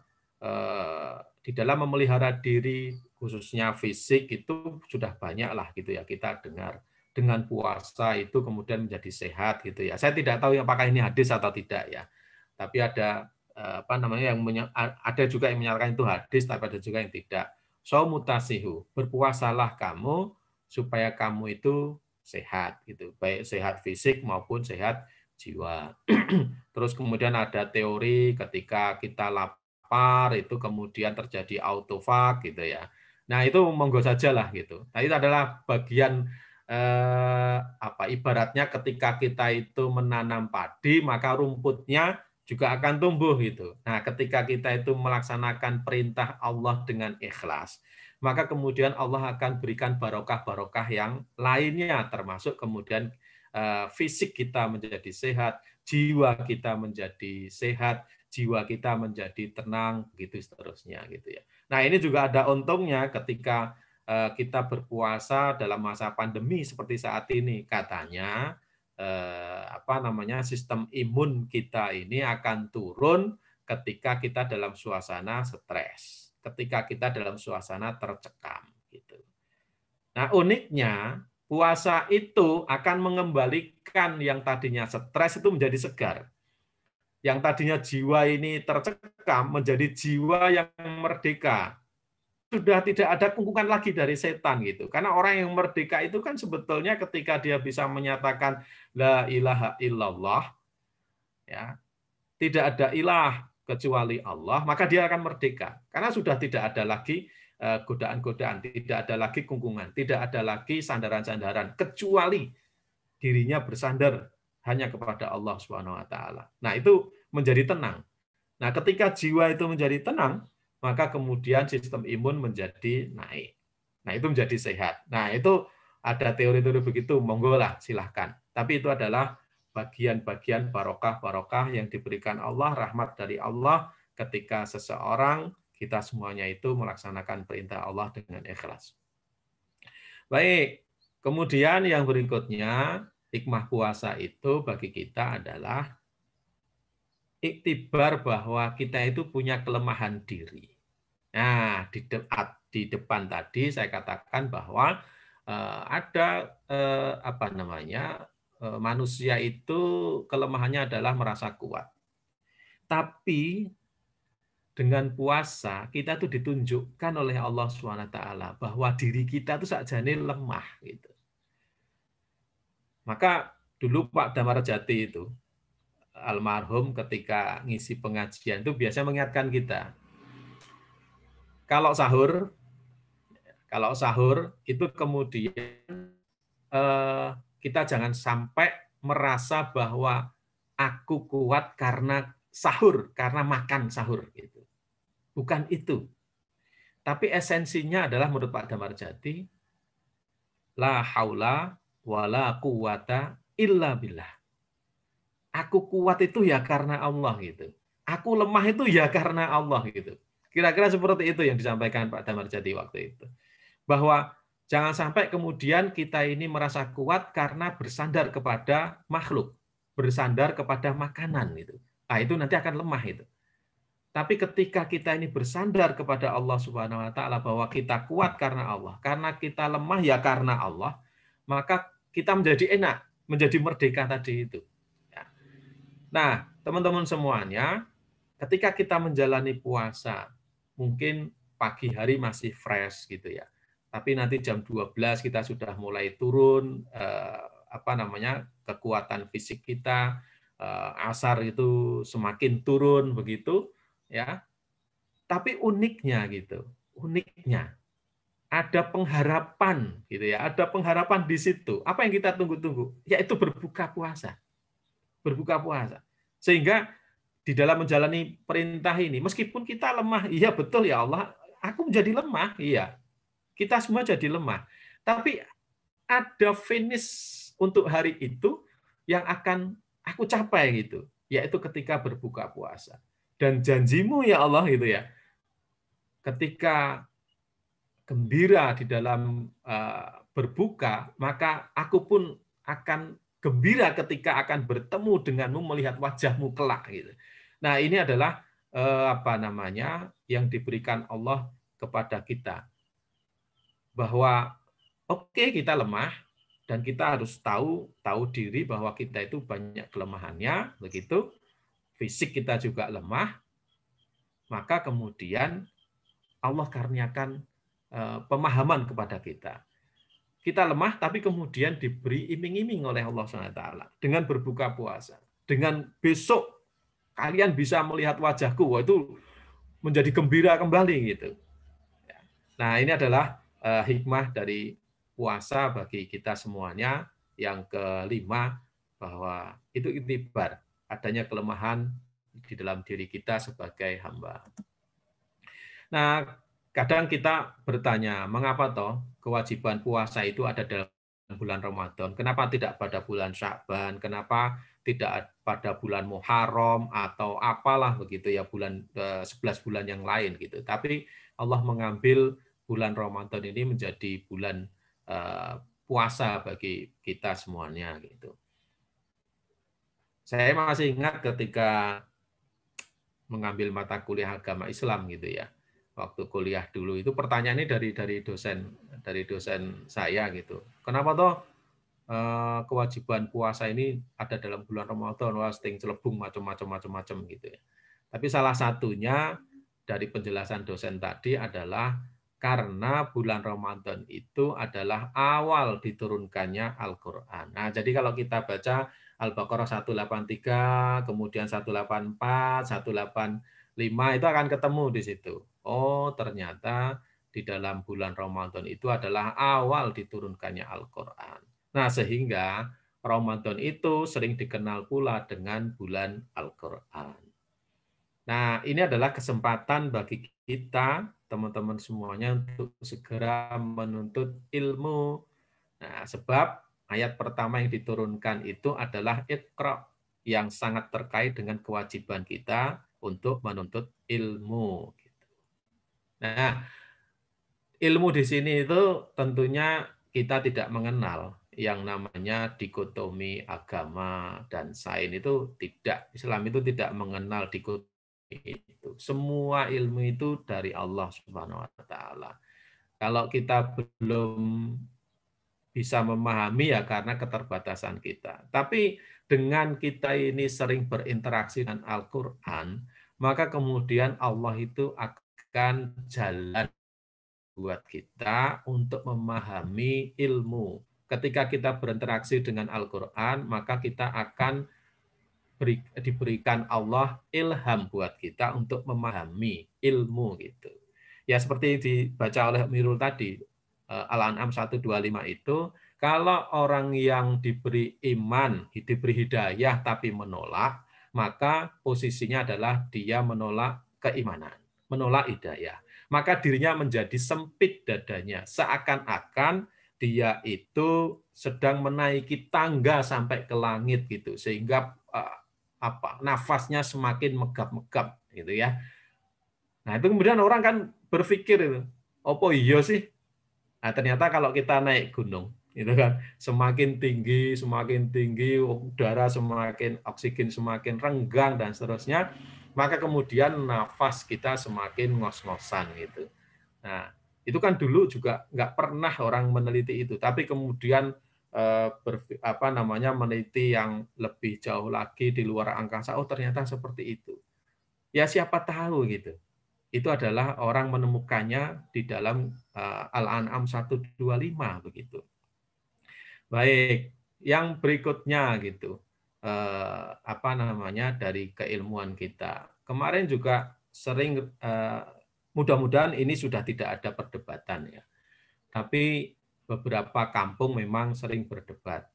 di dalam memelihara diri khususnya fisik itu sudah banyak lah gitu ya kita dengar dengan puasa itu kemudian menjadi sehat gitu ya. Saya tidak tahu apakah ini hadis atau tidak ya. Tapi ada ada juga yang menyatakan itu hadis, tapi ada juga yang tidak. Saumutasihu, berpuasalah kamu supaya kamu itu sehat gitu, baik sehat fisik maupun sehat jiwa. Terus kemudian ada teori ketika kita lapar itu kemudian terjadi autofag gitu ya. Nah itu monggo saja lah gitu. Nah itu adalah bagian ibaratnya ketika kita itu menanam padi maka rumputnya juga akan tumbuh gitu. Nah ketika kita itu melaksanakan perintah Allah dengan ikhlas, maka kemudian Allah akan berikan barokah-barokah yang lainnya termasuk kemudian fisik kita menjadi sehat, jiwa kita menjadi sehat, jiwa kita menjadi tenang, begitu seterusnya gitu ya. Nah ini juga ada untungnya ketika kita berpuasa dalam masa pandemi seperti saat ini, katanya sistem imun kita ini akan turun ketika kita dalam suasana stres, ketika kita dalam suasana tercekam gitu. Nah uniknya puasa itu akan mengembalikan yang tadinya stres itu menjadi segar. Yang tadinya jiwa ini tercekam menjadi jiwa yang merdeka. Sudah tidak ada kungkungan lagi dari setan gitu. Karena orang yang merdeka itu kan sebetulnya ketika dia bisa menyatakan la ilaha illallah, ya, tidak ada ilah kecuali Allah, maka dia akan merdeka. Karena sudah tidak ada lagi godaan-godaan, tidak ada lagi kungkungan, tidak ada lagi sandaran-sandaran, kecuali dirinya bersandar hanya kepada Allah Subhanahu wa taala. Nah, itu menjadi tenang. Nah, ketika jiwa itu menjadi tenang, maka kemudian sistem imun menjadi naik. Nah, itu menjadi sehat. Nah, itu ada teori-teori begitu, monggo lah, silahkan. Tapi itu adalah bagian-bagian barokah-barokah yang diberikan Allah, rahmat dari Allah ketika seseorang, kita semuanya itu melaksanakan perintah Allah dengan ikhlas. Baik, kemudian yang berikutnya, hikmah puasa itu bagi kita adalah iktibar bahwa kita itu punya kelemahan diri. Nah, di depan tadi saya katakan bahwa ada manusia itu kelemahannya adalah merasa kuat. Tapi dengan puasa kita tuh ditunjukkan oleh Allah SWT bahwa diri kita tuh sakjane lemah gitu. Maka dulu Pak Damarjati itu almarhum ketika ngisi pengajian itu biasa mengingatkan kita, kalau sahur itu kemudian kita jangan sampai merasa bahwa aku kuat karena sahur, karena makan sahur gitu. Bukan itu. Tapi esensinya adalah menurut Pak Damarjati, la haula wala quwata illa billah. Aku kuat itu ya karena Allah gitu. Aku lemah itu ya karena Allah gitu. Kira-kira seperti itu yang disampaikan Pak Damarjati waktu itu. Bahwa jangan sampai kemudian kita ini merasa kuat karena bersandar kepada makhluk, bersandar kepada makanan itu. Nah, itu nanti akan lemah itu. Tapi ketika kita ini bersandar kepada Allah Subhanahu wa taala bahwa kita kuat karena Allah, karena kita lemah ya karena Allah, maka kita menjadi enak, menjadi merdeka tadi itu. Nah, teman-teman semuanya, ketika kita menjalani puasa, mungkin pagi hari masih fresh gitu ya. Tapi nanti jam 12 kita sudah mulai turun kekuatan fisik kita, asar itu semakin turun begitu ya. Tapi uniknya gitu, uniknya ada pengharapan gitu ya, ada pengharapan di situ. Apa yang kita tunggu-tunggu? Yaitu berbuka puasa. Berbuka puasa. Sehingga di dalam menjalani perintah ini, meskipun kita lemah, iya betul ya Allah, aku menjadi lemah, iya. Kita semua jadi lemah. Tapi ada finish untuk hari itu yang akan aku capai gitu, yaitu ketika berbuka puasa. Dan janjimu ya Allah gitu ya, ketika gembira di dalam berbuka, maka aku pun akan gembira ketika akan bertemu denganmu, melihat wajahmu kelak gitu. Nah, ini adalah apa namanya yang diberikan Allah kepada kita, bahwa oke, kita lemah dan kita harus tahu diri bahwa kita itu banyak kelemahannya, begitu. Fisik kita juga lemah, maka kemudian Allah karuniakan pemahaman kepada kita. Kita lemah, tapi kemudian diberi iming-iming oleh Allah SWT dengan berbuka puasa. Dengan besok kalian bisa melihat wajahku, wah itu menjadi gembira kembali gitu. Nah, ini adalah hikmah dari puasa bagi kita semuanya. Yang kelima, bahwa itu iktibar adanya kelemahan di dalam diri kita sebagai hamba. Nah, kadang kita bertanya, mengapa toh kewajiban puasa itu ada dalam bulan Ramadan? Kenapa tidak pada bulan Sya'ban? Kenapa tidak pada bulan Muharram atau apalah begitu ya, bulan 11 bulan yang lain gitu. Tapi Allah mengambil bulan Ramadan ini menjadi bulan puasa bagi kita semuanya gitu. Saya masih ingat ketika mengambil mata kuliah agama Islam gitu ya. Waktu kuliah dulu itu pertanyaannya dari dosen saya gitu. Kenapa toh kewajiban puasa ini ada dalam bulan Ramadan, wah sting celebung macam-macam gitu ya. Tapi salah satunya dari penjelasan dosen tadi adalah karena bulan Ramadan itu adalah awal diturunkannya Al-Qur'an. Nah, jadi kalau kita baca Al-Baqarah 183, kemudian 184, 185 itu akan ketemu di situ. Oh, ternyata di dalam bulan Ramadan itu adalah awal diturunkannya Al-Qur'an. Nah, sehingga Ramadan itu sering dikenal pula dengan bulan Al-Qur'an. Nah, ini adalah kesempatan bagi kita, teman-teman semuanya, untuk segera menuntut ilmu. Nah, sebab ayat pertama yang diturunkan itu adalah Iqra, yang sangat terkait dengan kewajiban kita untuk menuntut ilmu. Nah, ilmu di sini itu tentunya kita tidak mengenal yang namanya dikotomi agama dan sains, itu tidak. Islam itu tidak mengenal dikotomi itu. Semua ilmu itu dari Allah Subhanahu wa taala. Kalau kita belum bisa memahami ya karena keterbatasan kita. Tapi dengan kita ini sering berinteraksi dengan Al-Qur'an, maka kemudian Allah itu akan jalan buat kita untuk memahami ilmu. Ketika kita berinteraksi dengan Al-Qur'an, maka kita akan diberikan Allah ilham buat kita untuk memahami ilmu gitu. Ya seperti dibaca oleh Mirul tadi, Al-An'am 125 itu, kalau orang yang diberi iman, diberi hidayah tapi menolak, maka posisinya adalah dia menolak keimanan, menolak hidayah. Maka dirinya menjadi sempit dadanya, seakan-akan dia itu sedang menaiki tangga sampai ke langit gitu, sehingga nafasnya semakin megap-megap gitu ya. Nah, itu kemudian orang kan berpikir itu, opo iya sih? Nah, ternyata kalau kita naik gunung, itu kan semakin tinggi, udara semakin, oksigen semakin renggang dan seterusnya, maka kemudian nafas kita semakin ngos-ngosan gitu. Nah, itu kan dulu juga nggak pernah orang meneliti itu, tapi kemudian meneliti yang lebih jauh lagi di luar angkasa, oh ternyata seperti itu. Ya siapa tahu gitu. Itu adalah orang menemukannya di dalam Al-An'am 125 begitu. Baik, yang berikutnya gitu. apa namanya dari keilmuan kita. Kemarin juga sering mudah-mudahan ini sudah tidak ada perdebatan ya. Tapi beberapa kampung memang sering berdebat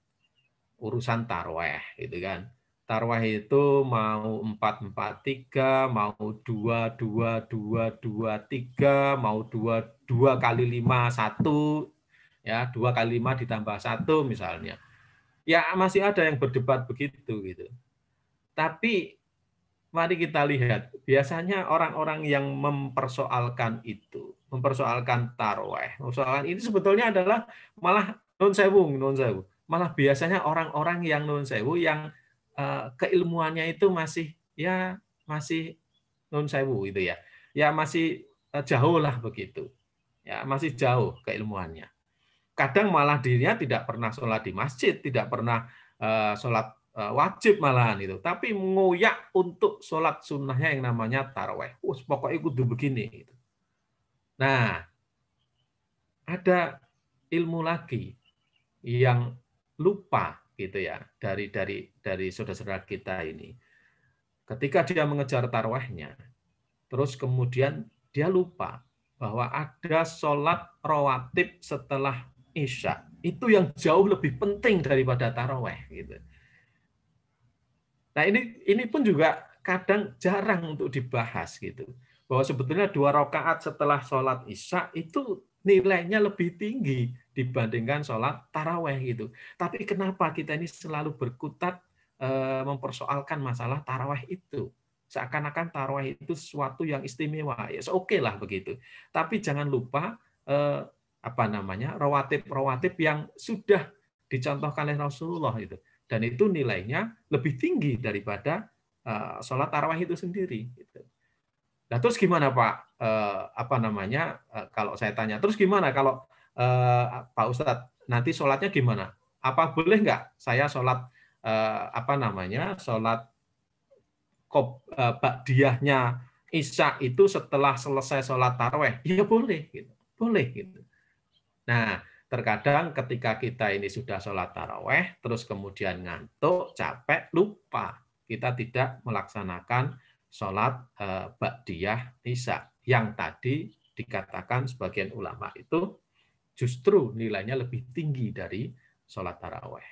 urusan tarweh gitu kan. Tarweh itu mau 4-4-3, mau 2-2-2-2-3, mau 2-2 kali 5 1, ya 2 kali 5 ditambah 1 misalnya. Ya masih ada yang berdebat begitu gitu. Tapi mari kita lihat, biasanya orang-orang yang mempersoalkan itu, mempersoalkan tarweh, mempersoalkan ini sebetulnya adalah malah nun sewu. Malah biasanya orang-orang yang nun sewu yang keilmuannya itu masih ya masih nun sewu itu ya. Ya masih jauh lah begitu. Ya masih jauh keilmuannya. Kadang malah dirinya tidak pernah sholat di masjid, tidak pernah sholat wajib malahan itu, tapi ngoyak untuk sholat sunnahnya yang namanya taraweh. Pokoknya kudu begini. Gitu. Nah, ada ilmu lagi yang lupa gitu ya dari saudara-saudara kita ini. Ketika dia mengejar tarawehnya, terus kemudian dia lupa bahwa ada sholat rawatib setelah Isya. Itu yang jauh lebih penting daripada taraweh. Gitu. Nah ini pun juga kadang jarang untuk dibahas gitu. Bahwa sebetulnya 2 rakaat setelah sholat Isya itu nilainya lebih tinggi dibandingkan sholat taraweh gitu. Tapi kenapa kita ini selalu berkutat mempersoalkan masalah taraweh itu? Seakan-akan taraweh itu sesuatu yang istimewa. Ya oke lah begitu. Tapi jangan lupa apa namanya rawatib yang sudah dicontohkan oleh Rasulullah itu. Dan itu nilainya lebih tinggi daripada sholat tarawih itu sendiri. Gitu. Nah terus gimana Pak? Apa namanya? Kalau saya tanya, terus gimana kalau Pak Ustadz nanti sholatnya gimana? Apa boleh nggak saya sholat apa namanya? Sholat ba'diyahnya Isya itu setelah selesai sholat tarawih? Iya boleh, gitu. Boleh gitu. Nah, terkadang ketika kita ini sudah sholat taraweh, terus kemudian ngantuk, capek, lupa. Kita tidak melaksanakan sholat ba'diyah Isya. Yang tadi dikatakan sebagian ulama itu justru nilainya lebih tinggi dari sholat taraweh.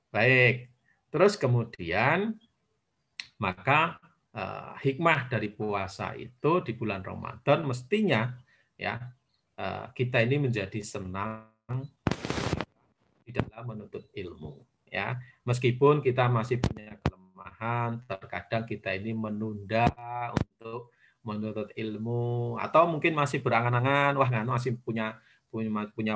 Baik, terus kemudian maka hikmah dari puasa itu di bulan Ramadan mestinya ya kita ini menjadi senang di dalam menuntut ilmu ya meskipun kita masih punya kelemahan terkadang kita ini menunda untuk menuntut ilmu atau mungkin masih berangan-angan wah nggak masih punya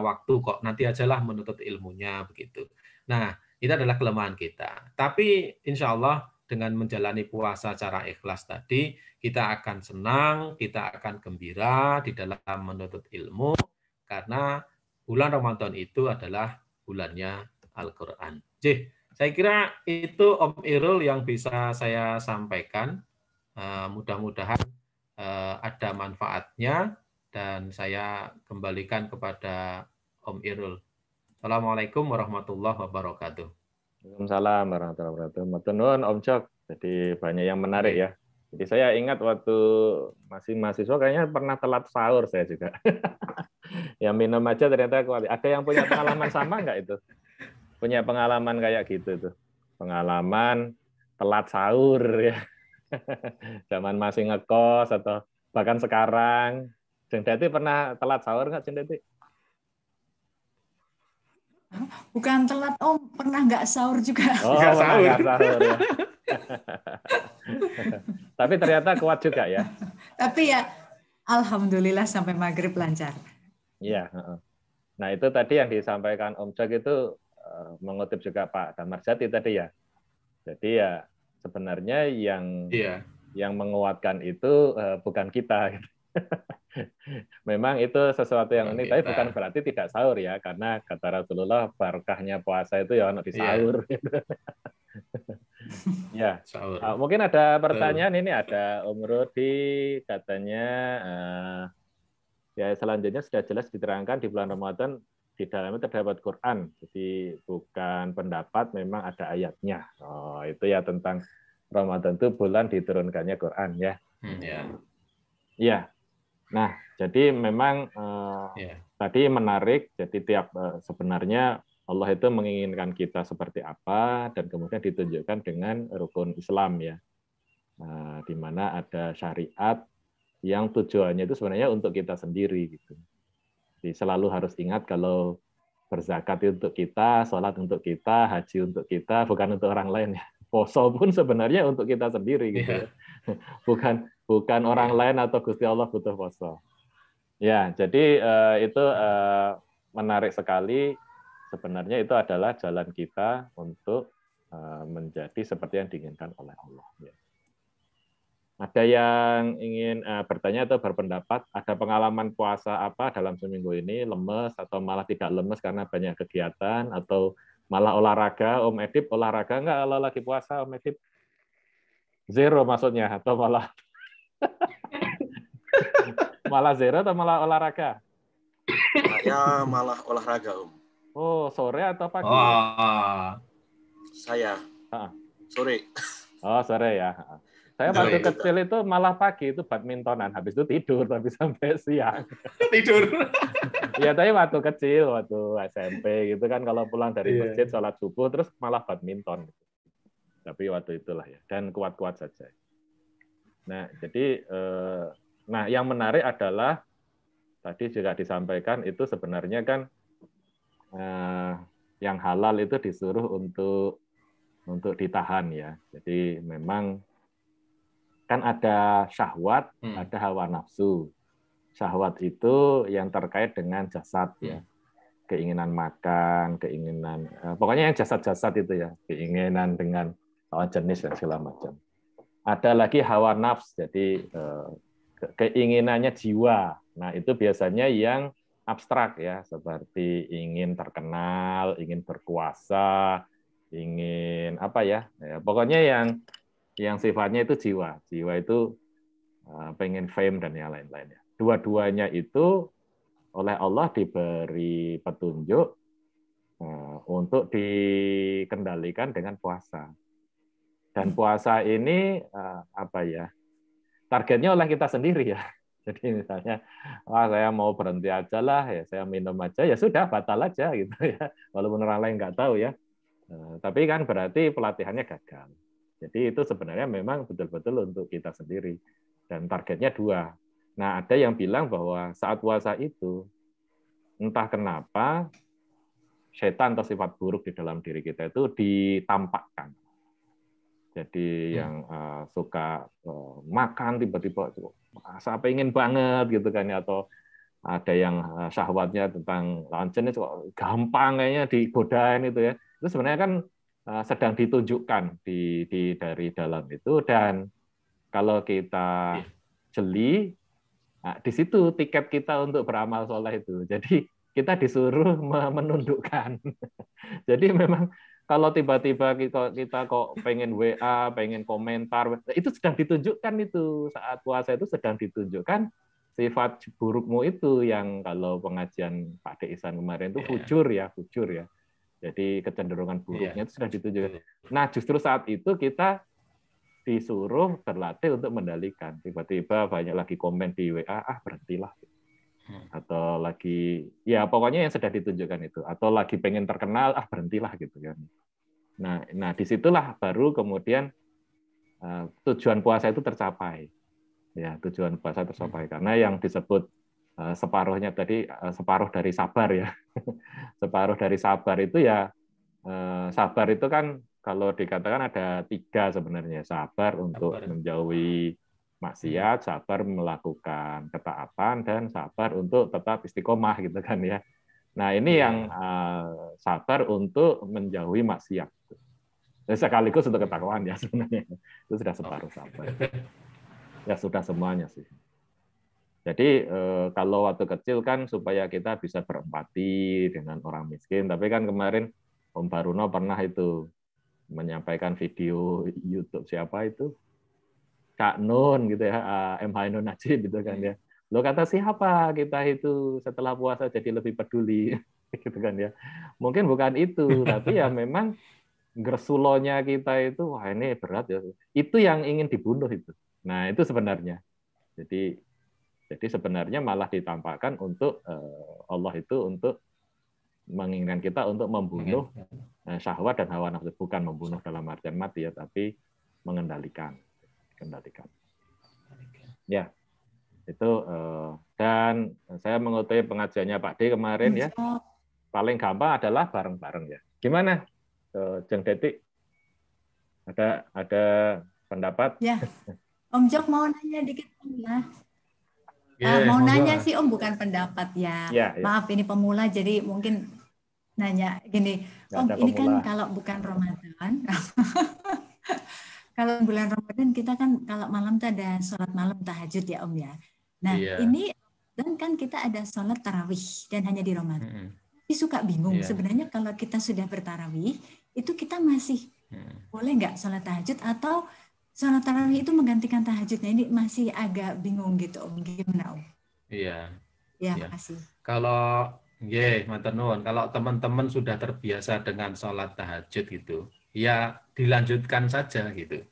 waktu kok nanti ajalah menuntut ilmunya begitu. Nah itu adalah kelemahan kita tapi insya Allah dengan menjalani puasa secara ikhlas tadi kita akan senang kita akan gembira di dalam menuntut ilmu karena bulan Ramadan itu adalah bulannya Al-Quran. Saya kira itu Om Irul yang bisa saya sampaikan. Mudah-mudahan ada manfaatnya dan saya kembalikan kepada Om Irul. Assalamualaikum warahmatullahi wabarakatuh. Waalaikumsalam warahmatullahi wabarakatuh. Matur nuwun Om Jok. Jadi banyak yang menarik ya. Jadi saya ingat waktu masih mahasiswa kayaknya pernah telat sahur saya juga. Ya minum aja ternyata kuat. Ada yang punya pengalaman sama nggak itu? Punya pengalaman kayak gitu tuh. Pengalaman telat sahur ya. Zaman masih ngekos atau bahkan sekarang. Jeng Deti pernah telat sahur nggak Jeng Deti? Bukan telat Om, pernah nggak sahur juga. Oh, nggak pernah sahur. nggak sahur ya. Tapi ternyata kuat juga ya. Tapi ya, alhamdulillah sampai maghrib lancar. Iya. Nah itu tadi yang disampaikan Om Jok itu mengutip juga Pak Damarjati tadi ya. Jadi ya sebenarnya yang menguatkan itu bukan kita. Gitu. Memang itu sesuatu yang unik, tapi bukan berarti tidak sahur ya, karena kata Rasulullah barokahnya puasa itu ya ono di sahur. Ya, mungkin ada pertanyaan ini ada Om Rudi katanya ya selanjutnya sudah jelas diterangkan di bulan Ramadan di dalamnya terdapat Quran. Jadi bukan pendapat, memang ada ayatnya. Oh, itu ya tentang Ramadan itu bulan diturunkannya Quran ya. Ya. Iya. Nah, jadi memang tadi menarik. Jadi sebenarnya Allah itu menginginkan kita seperti apa dan kemudian ditunjukkan dengan rukun Islam ya. Di mana ada syariat yang tujuannya itu sebenarnya untuk kita sendiri gitu. Jadi selalu harus ingat kalau berzakat itu untuk kita, sholat untuk kita, haji untuk kita, bukan untuk orang lain ya. Poso pun sebenarnya untuk kita sendiri gitu ya. Bukan orang lain atau Gusti Allah butuh poso. Ya, jadi itu menarik sekali. Sebenarnya itu adalah jalan kita untuk menjadi seperti yang diinginkan oleh Allah. Ya. Ada yang ingin bertanya atau berpendapat, ada pengalaman puasa apa dalam seminggu ini, lemes atau malah tidak lemes karena banyak kegiatan, atau malah olahraga? Om Edip olahraga nggak kalau lagi puasa, Om Edip? Zero maksudnya, atau malah malah zero atau malah olahraga? Saya malah olahraga, Om. Oh, sore atau pagi? Saya sore. Oh, sore ya. Saya waktu kecil itu malah pagi itu badmintonan, habis itu tidur tapi sampai siang. Tidur. Iya, tapi waktu kecil, waktu SMP gitu kan, kalau pulang dari masjid sholat subuh terus malah badminton. Tapi waktu itulah ya, dan kuat-kuat saja. Nah, jadi yang menarik adalah tadi juga disampaikan itu sebenarnya kan yang halal itu disuruh untuk ditahan ya. Jadi memang kan ada syahwat, ada hawa nafsu. Syahwat itu yang terkait dengan jasad ya. Keinginan makan, keinginan pokoknya yang jasad-jasad itu ya, keinginan dengan lawan jenis dan segala macam. Ada lagi hawa nafs, jadi keinginannya jiwa. Nah, itu biasanya yang abstrak ya, seperti ingin terkenal, ingin berkuasa, ingin apa ya, pokoknya yang sifatnya itu jiwa. Jiwa itu pengen fame dan yang lain-lainnya. Dua-duanya itu oleh Allah diberi petunjuk untuk dikendalikan dengan puasa. Dan puasa ini targetnya oleh kita sendiri ya. Jadi misalnya, saya mau berhenti aja lah, ya saya minum aja, ya sudah batal aja gitu ya. Walaupun orang lain nggak tahu ya. Tapi kan berarti pelatihannya gagal. Jadi itu sebenarnya memang betul-betul untuk kita sendiri. Dan targetnya 2. Nah, ada yang bilang bahwa saat puasa itu, entah kenapa, setan atau sifat buruk di dalam diri kita itu ditampakkan. Jadi yang suka makan tiba-tiba merasa pengen banget gitu kan ya, atau ada yang syahwatnya tentang lawan jenis kok gampang kayaknya digodain itu ya. Itu sebenarnya kan sedang ditunjukkan dari dalam itu, dan kalau kita jeli, di situ tiket kita untuk beramal soleh itu. Jadi kita disuruh menundukkan. Jadi memang kalau tiba-tiba kita kok pengen WA, pengen komentar, itu sedang ditunjukkan itu. Saat puasa itu sedang ditunjukkan sifat burukmu itu, yang kalau pengajian Pak De Ihsan kemarin itu fujur ya. Jadi kecenderungan buruknya itu sudah ditunjukkan. Nah, justru saat itu kita disuruh berlatih untuk mendalikan. Tiba-tiba banyak lagi komen di WA, berhentilah. Atau lagi, ya pokoknya yang sudah ditunjukkan itu. Atau lagi pengen terkenal, berhentilah gitu kan. Nah disitulah baru kemudian tujuan puasa itu tercapai. Ya, tujuan puasa tercapai. Karena yang disebut separuhnya tadi, separuh dari sabar ya. Separuh dari sabar itu ya, sabar itu kan kalau dikatakan ada 3 sebenarnya. Sabar untuk menjauhi maksiat, sabar melakukan ketaatan, dan sabar untuk tetap istiqomah gitu kan ya. Nah ini yang sabar untuk menjauhi maksiat. Sekaligus untuk ketakwaan ya sebenarnya. Itu sudah separuh sabar. Ya sudah semuanya sih. Jadi kalau waktu kecil kan supaya kita bisa berempati dengan orang miskin. Tapi kan kemarin Om Baruno pernah itu menyampaikan video YouTube siapa itu, Kak Nun gitu ya, MH Nun Najib gitu kan ya. Lo kata siapa kita itu setelah puasa jadi lebih peduli. gitu kan ya. Mungkin bukan itu, tapi ya memang gersulonya kita itu, wah ini berat ya. Itu yang ingin dibunuh itu. Nah itu sebenarnya. Jadi sebenarnya malah ditampakkan untuk Allah itu untuk menginginkan kita untuk membunuh syahwat dan hawa nafsu, bukan membunuh dalam artian mati ya, tapi mengendalikan. Ya, itu dan saya mengutip pengajiannya Pak D kemarin ya. Paling gampang adalah bareng-bareng ya. Gimana, Jeng Detik? Ada pendapat? Ya, Om Jok mau nanya dikit Om ya. monggo. Mau nanya sih Om, bukan pendapat ya. Ya. Maaf ini pemula jadi mungkin nanya gini. Om ini kan kalau bukan Ramadan, kalau bulan Ramadan kita kan kalau malam tuh ada sholat malam tahajud ya Om ya. Nah ini dan kan kita ada sholat tarawih dan hanya di Ramadan. Tapi suka bingung sebenarnya kalau kita sudah bertarawih itu kita masih boleh nggak sholat tahajud atau sholat tarawih itu menggantikan tahajudnya, ini masih agak bingung gitu Om. Gimana Om? Iya. Ya, makasih. Kalau matur nuwun, kalau teman-teman sudah terbiasa dengan sholat tahajud gitu, ya dilanjutkan saja gitu.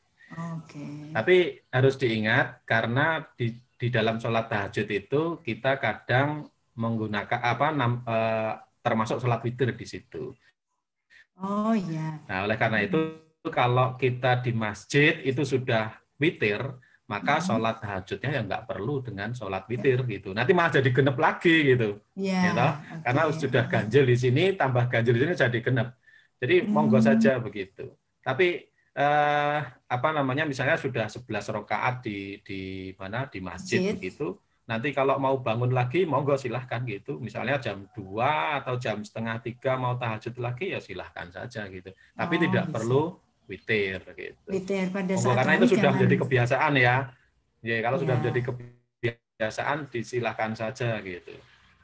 Oke. Tapi harus diingat karena di dalam sholat tahajud itu kita kadang menggunakan termasuk sholat witir di situ. Oh iya. Nah, oleh karena itu kalau kita di masjid itu sudah witir, maka sholat tahajudnya ya nggak perlu dengan sholat witir gitu. Nanti malah jadi genep lagi gitu. Ya, gitu. Karena sudah ganjil di sini, tambah ganjil di sini jadi genep. Jadi monggo saja begitu. Tapi misalnya sudah 11 rakaat di masjid begitu. Nanti kalau mau bangun lagi, monggo silahkan gitu. Misalnya jam 2 atau jam 2:30 mau tahajud lagi, ya silahkan saja gitu. Tapi tidak perlu witir gitu. Witir pada saat karena itu sudah menjadi kebiasaan ya. Ya, kalau sudah menjadi kebiasaan, disilahkan saja gitu.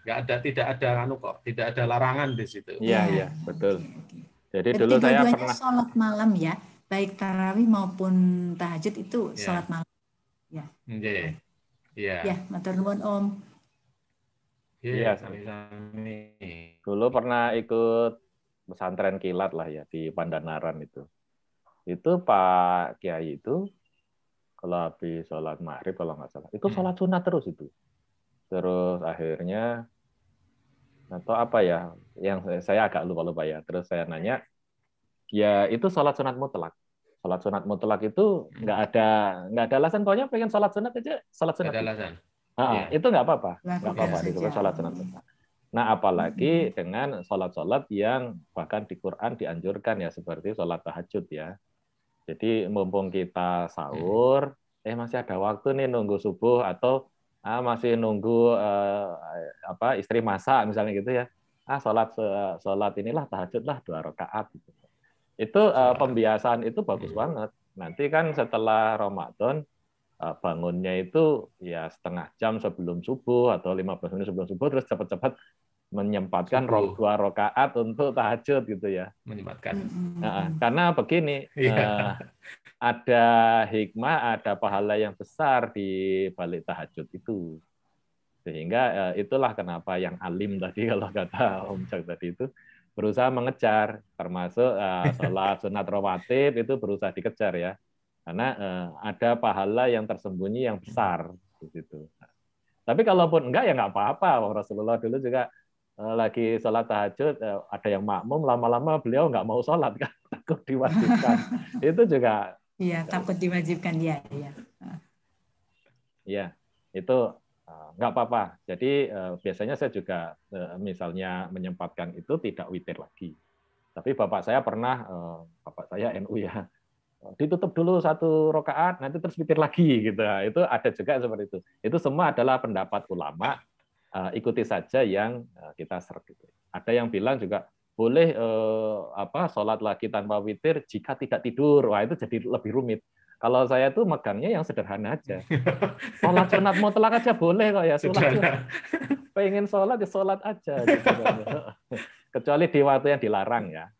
Tidak ada larangan di situ. Iya, betul. Jadi dulu saya pernah sholat malam ya, baik tarawih maupun tahajud itu sholat malam. Ya. Iya. Ya, matur nuwun Om. Iya, sami-sami. Dulu pernah ikut pesantren kilat lah ya di Pandanaran itu. Itu Pak Kiai itu kalau habis sholat maghrib kalau nggak salah, itu sholat sunat terus itu. Terus akhirnya atau apa ya, yang saya agak lupa ya. Terus saya nanya, ya itu sholat sunat mutlak. Sholat sunat mutlak itu nggak ada alasan, pokoknya pengen sholat sunat aja, sholat sunat. Nggak ada alasan. Itu nggak apa-apa, itu sholat sunat mutlak. Nah, apalagi dengan sholat-sholat yang bahkan di Quran dianjurkan ya, seperti sholat tahajud ya. Jadi mumpung kita sahur, masih ada waktu nih nunggu subuh atau masih nunggu istri masak misalnya gitu ya. Sholat inilah tahajud lah 2 rakaat gitu. Itu pembiasaan itu bagus banget. Nanti kan setelah Ramadan bangunnya itu ya setengah jam sebelum subuh atau 15 menit sebelum subuh, terus cepat-cepat menyempatkan 2 rakaat untuk tahajud gitu ya. Menyempatkan. Karena begini, ada hikmah, ada pahala yang besar di balik tahajud itu. Sehingga itulah kenapa yang alim tadi, kalau kata Om Cak tadi itu, berusaha mengejar, termasuk sholat sunat rawatib itu berusaha dikejar ya. Karena ada pahala yang tersembunyi yang besar di situ. Tapi kalaupun enggak ya nggak apa-apa. Rasulullah dulu juga lagi sholat tahajud, ada yang makmum, lama-lama beliau nggak mau sholat kan, takut diwajibkan. Itu juga. Iya, takut diwajibkan ya. Iya, itu nggak apa-apa. Jadi biasanya saya juga misalnya menyempatkan itu tidak witir lagi. Tapi bapak saya pernah, bapak saya NU ya, ditutup dulu 1 rakaat, nanti terus witir lagi gitu. Itu ada juga seperti itu. Itu semua adalah pendapat ulama. Ikuti saja yang kita serap gitu. Ada yang bilang juga boleh sholat lagi tanpa witir jika tidak tidur. Wah, itu jadi lebih rumit. Kalau saya tuh megangnya yang sederhana aja. Sholat sunat mutlak aja boleh kok ya. Pengen sholat ya sholat aja. Gitu. Kecuali di waktu yang dilarang ya.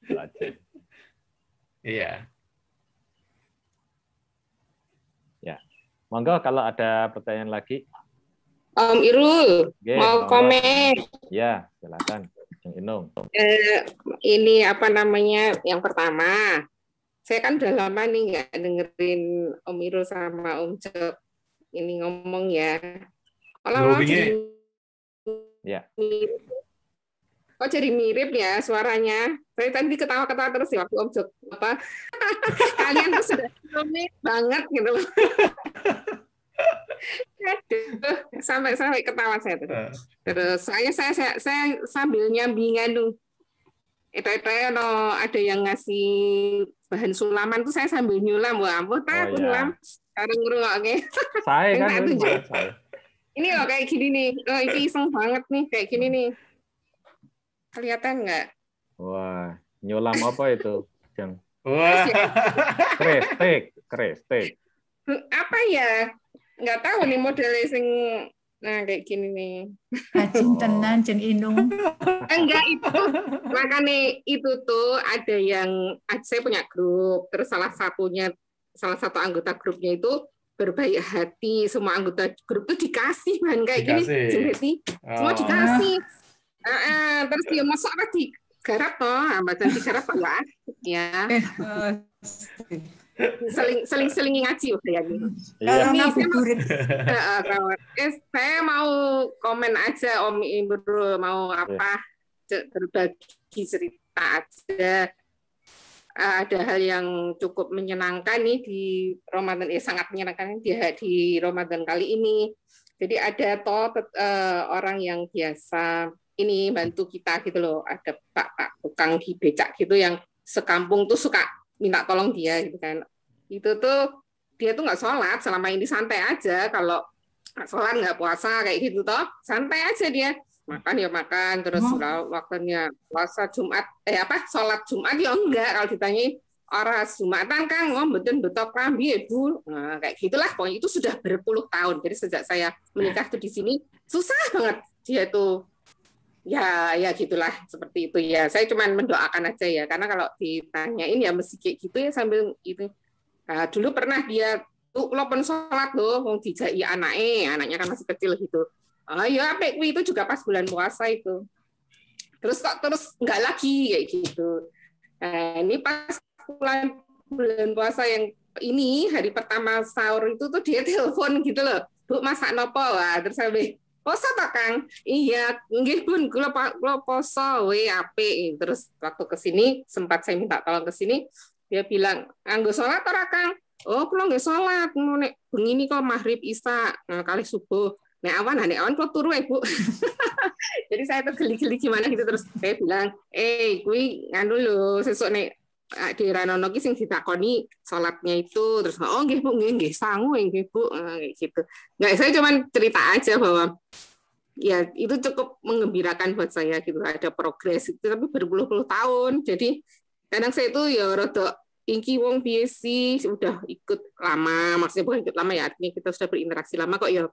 Itu aja. Iya. Ya. Monggo kalau ada pertanyaan lagi. Om Irul, mau komen. Ya, silakan. Yang Inung. Ini apa namanya? Yang pertama, saya kan udah lama nih nggak dengerin Om Irul sama Om Jok ini ngomong ya. Kalau ya. Kok jadi mirip ya suaranya? Saya tadi ketawa-ketawa terus ya waktu Om Jok apa? Kalian tuh sudah rumit banget gitu. Aduh, sampai ketawa saya terus. Terus saya sambil nyambingan tuh. Itu ada yang ngasih bahan sulaman tuh saya sambil nyulam. Wah, ampun tak nyulam. Sekarang ngerungok. Saya kan ini loh kayak gini nih. Oh, ini iseng banget nih kayak gini nih. Kelihatan nggak? Wah, nyulam apa itu? Yang Wah. Krestek. Apa ya? Nggak tahu nih modelnya sing nah kayak gini nih. Rajin tenan Jeng Inung. Enggak itu. Makanya itu tuh ada yang saya punya grup, terus salah satu anggota grupnya itu berbaik hati, semua anggota grup tuh dikasih bahan kayak gini, semua dikasih. Terus dia masak apa digarap toh, baca digarap apa ya? Seling ngaji kayak gitu. Saya mau komen aja Om Imrul, mau apa berbagi cerita aja. Ada hal yang cukup menyenangkan nih di Ramadan, sangat menyenangkan di Ramadan kali ini. Jadi ada orang yang biasa ini bantu kita gitu loh, ada pak tukang di becak gitu yang sekampung tuh suka minta tolong dia gitu kan. Itu tuh dia tuh nggak sholat selama ini, santai aja. Kalau nggak sholat nggak puasa kayak gitu toh santai aja dia, makan ya makan, terus waktunya puasa Jumat sholat Jumat ya enggak. Kalau ditanyain orang Jumatan kan ngombetin betok klambi ibu, nah, kayak gitulah pokoknya. Itu sudah berpuluh tahun. Jadi sejak saya menikah tuh di sini susah banget dia tuh. Ya gitulah, seperti itu ya. Saya cuma mendoakan aja ya, karena kalau ditanyain ya mesti kayak gitu ya sambil itu. Nah, dulu pernah dia tuh lopen sholat loh, mau dijai anaknya kan masih kecil gitu. Ya apik itu juga pas bulan puasa itu. Terus nggak lagi kayak gitu. Nah, ini pas bulan puasa yang ini hari pertama sahur itu tuh dia telepon gitu loh, Bu masak nopo? Wah, terus saya poso ta Kang? Iya, nggih Bun, kula poso apik. Terus waktu kesini sempat saya minta tolong kesini, dia bilang, "Anggo salat ora Kang?" "Oh, kula nggih salat, nek bengi kok maghrib isya kali subuh. Nek awan kula turu Bu." Jadi saya tuh geli-geli gimana gitu, terus saya bilang, kuwi nganu lho, sesuk nek di Ranono ki sing ditakoni salatnya itu, terus oh nggih Bu, nggih sangu nggih Bu, kayak gitu. Nggak, saya cuma cerita aja bahwa ya itu cukup menggembirakan buat saya gitu, ada progres itu, tapi berpuluh-puluh tahun. Jadi kadang saya itu ya rada ingki wong piye sih, udah ikut lama, maksudnya bukan ikut lama ya, artinya kita sudah berinteraksi lama kok ya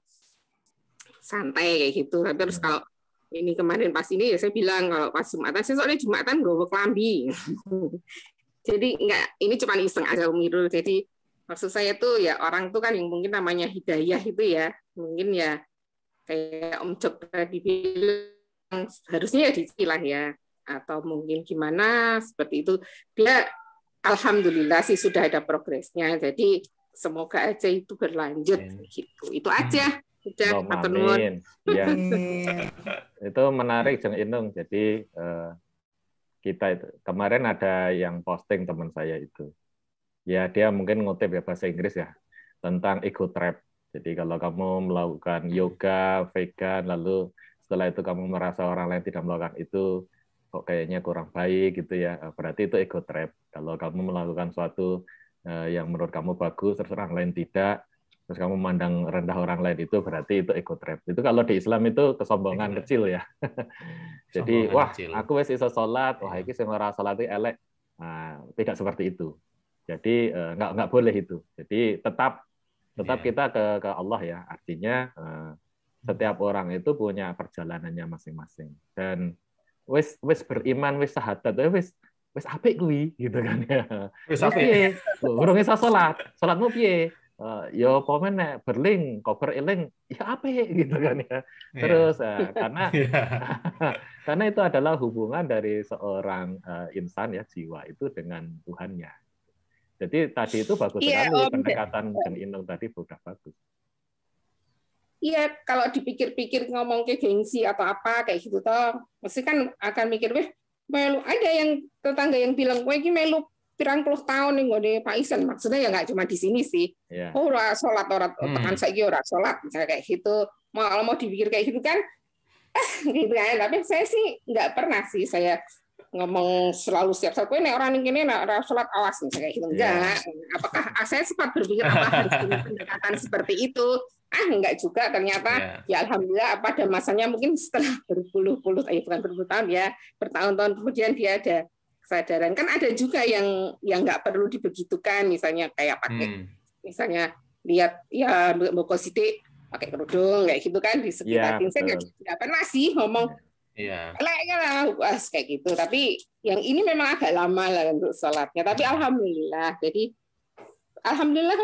santai kayak gitu. Tapi terus kalau ini kemarin pas ini ya saya bilang kalau pas Jumatan, saya soalnya Jumatan nggawa klambi. Jadi enggak, ini cuma iseng aja Om Irul. Jadi maksud saya tuh ya orang tuh kan yang mungkin namanya hidayah itu ya, mungkin ya kayak Om Jok tadi bilang harusnya ya dicilah ya, atau mungkin gimana seperti itu. Dia alhamdulillah sih sudah ada progresnya. Jadi semoga aja itu berlanjut gitu. Itu aja. Sudah, matur nuwun. Ya. Itu menarik Jeng Inung. Jadi kita itu kemarin ada yang posting teman saya itu, ya dia mungkin ngutip ya bahasa Inggris ya tentang ego trap. Jadi kalau kamu melakukan yoga vegan lalu setelah itu kamu merasa orang lain tidak melakukan itu kok kayaknya kurang baik gitu ya, berarti itu ego trap. Kalau kamu melakukan suatu yang menurut kamu bagus terus orang lain tidak, terus kamu memandang rendah orang lain, itu berarti itu ego trap. Itu kalau di Islam itu kesombongan kecil ya. Jadi wah kecil. Aku wis iso salat, wah iki sing ora salat elek. Nah, tidak seperti itu. Jadi nggak boleh itu. Jadi tetap kita ke Allah ya. Artinya setiap orang itu punya perjalanannya masing-masing. Dan wis beriman, wis syahadat, wis apik kuwi gitu kan ya. Wis apik. Urung iso salat. Salatmu piye? yo pomen nek berling kober eling ya apa gitu kan ya. Terus karena itu adalah hubungan dari seorang insan ya, jiwa itu dengan Tuhannya. Jadi tadi itu bagus sekali pendekatan Jeng Inung tadi sudah bagus. Iya, kalau dipikir-pikir ngomong ke gengsi atau apa kayak gitu toh, mesti kan akan mikir, melu ada yang tetangga yang bilang, ini melu pirang puluh tahun nih ngode Pak Isan, maksudnya ya nggak cuma di sini sih. Yeah. Oh, sholat orang tekan saya orang sholat misalnya kayak gitu. Mau dipikir kayak gitu kan, gitu kan. Tapi saya sih nggak pernah sih saya ngomong selalu setiap saat ini orang ini sholat awas misalnya kayak gitu. Enggak. Apakah saya sempat berpikir apa harus punya pendekatan seperti itu? Enggak juga ternyata. Ya alhamdulillah pada masanya mungkin setelah berpuluh-puluh, bukan berpuluh tahun ya, bertahun-tahun kemudian dia ada kesadaran. Kan ada juga yang nggak perlu dibegitukan, misalnya kayak pakai misalnya lihat ya Mbok Siti pakai kerudung kayak gitu kan di sekitar saya nggak pernah sih ngomong kayak gitu. Tapi yang ini memang agak lama lah untuk sholatnya, tapi alhamdulillah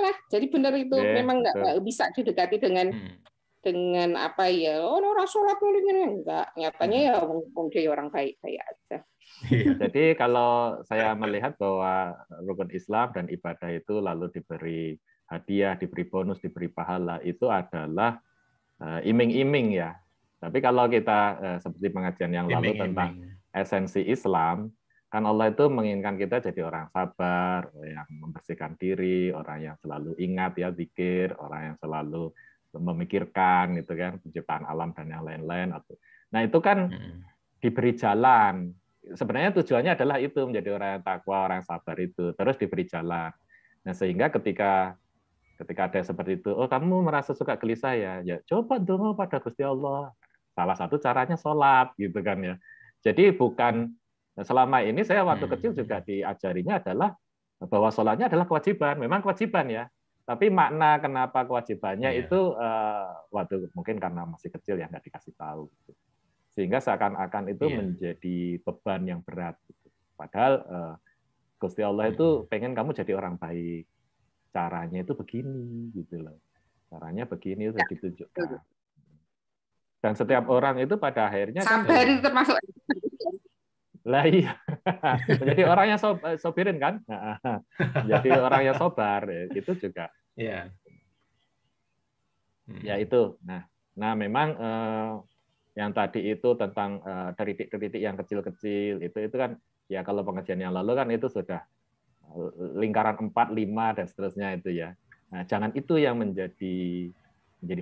lah, jadi benar itu memang nggak bisa didekati dengan apa ya, orang sholat enggak, nyatanya ya dia orang baik-baik aja. Jadi kalau saya melihat bahwa rukun Islam dan ibadah itu lalu diberi hadiah, diberi bonus, diberi pahala, itu adalah iming-iming ya. Tapi kalau kita seperti pengajian yang lalu tentang esensi Islam, kan Allah itu menginginkan kita jadi orang sabar, yang membersihkan diri, orang yang selalu ingat ya zikir, orang yang selalu memikirkan gitu kan, penciptaan alam dan yang lain-lain. Nah itu kan diberi jalan. Sebenarnya tujuannya adalah itu, menjadi orang yang takwa, orang yang sabar itu, terus diberi jalan. Nah sehingga ketika ada seperti itu, oh kamu merasa suka gelisah ya coba dongo pada Gusti Allah. Salah satu caranya sholat gitu kan ya. Jadi bukan selama ini saya waktu kecil juga diajarinya adalah bahwa sholatnya adalah kewajiban, memang kewajiban ya. Tapi makna kenapa kewajibannya itu waktu mungkin karena masih kecil ya nggak dikasih tahu. Gitu. Sehingga seakan-akan itu menjadi beban yang berat. Gitu. Padahal Gusti Allah itu pengen kamu jadi orang baik. Caranya itu begini, gitu loh. Caranya begini sudah ditunjukkan. Dan setiap orang itu pada akhirnya sabar itu termasuk. Lah iya. Jadi orang yang sobirin kan. Jadi orang yang sobar itu juga. Iya. Ya itu. Nah memang yang tadi itu tentang titik-titik yang kecil-kecil itu kan ya kalau pengajian yang lalu kan itu sudah lingkaran 4, 5 dan seterusnya itu ya. Nah, jangan itu yang menjadi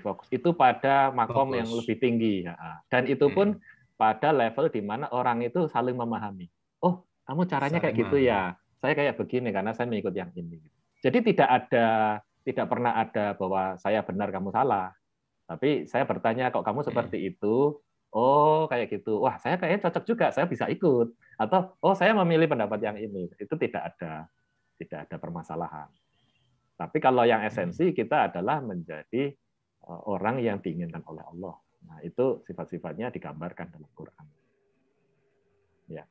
fokus. Itu pada makom yang lebih tinggi ya. Dan itu pun pada level di mana orang itu saling memahami. Oh, kamu caranya kayak gitu ya. Saya kayak begini karena saya mengikut yang ini. Jadi tidak pernah ada bahwa saya benar kamu salah. Tapi saya bertanya, kok kamu seperti itu? Oh, kayak gitu. Wah, saya kayaknya cocok juga, saya bisa ikut. Atau, oh, saya memilih pendapat yang ini. Itu tidak ada permasalahan. Tapi kalau yang esensi kita adalah menjadi orang yang diinginkan oleh Allah. Nah, itu sifat-sifatnya digambarkan dalam Quran. Ya,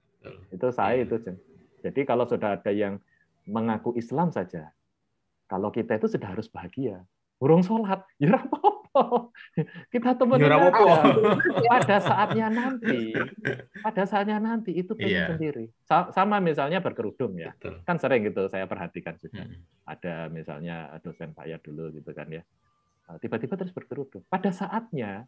itu saya itu. Jadi kalau sudah ada yang mengaku Islam saja, kalau kita itu sudah harus bahagia. Burung sholat, ya apa-apa. Kita temenin aja. Pada saatnya nanti itu pengen sendiri. Sama misalnya berkerudung ya. Betul. Kan sering gitu saya perhatikan juga. Ada misalnya dosen saya dulu gitu kan ya. Tiba-tiba terus berkerudung. Pada saatnya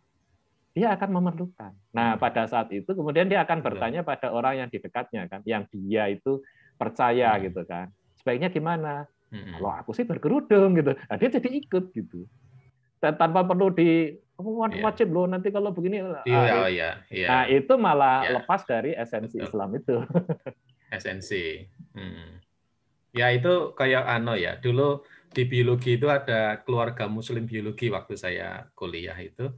dia akan memerlukan. Nah, pada saat itu kemudian dia akan bertanya pada orang yang di dekatnya kan, yang dia itu percaya gitu kan. Sebaiknya gimana? Kalau aku sih berkerudung gitu. Nah, dia jadi ikut gitu. Dan tanpa perlu wajib loh nanti kalau begini. Nah, itu malah lepas dari esensi Islam itu. Esensi. Ya itu kayak ya. Dulu di biologi itu ada keluarga muslim biologi waktu saya kuliah itu.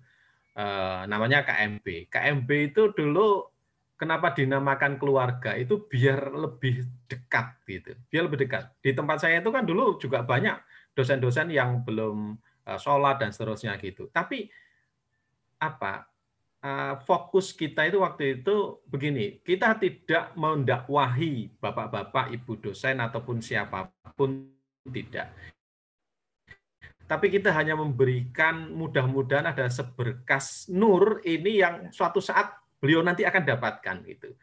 Namanya KMB. KMB itu dulu kenapa dinamakan keluarga itu biar lebih dekat gitu. Biar lebih dekat. Di tempat saya itu kan dulu juga banyak dosen-dosen yang belum sholat dan seterusnya gitu. Tapi fokus kita itu waktu itu begini, kita tidak mendakwahi bapak-bapak, ibu dosen ataupun siapapun, tidak. tapi kita hanya memberikan mudah-mudahan ada seberkas nur ini yang suatu saat beliau nanti akan dapatkan gitu.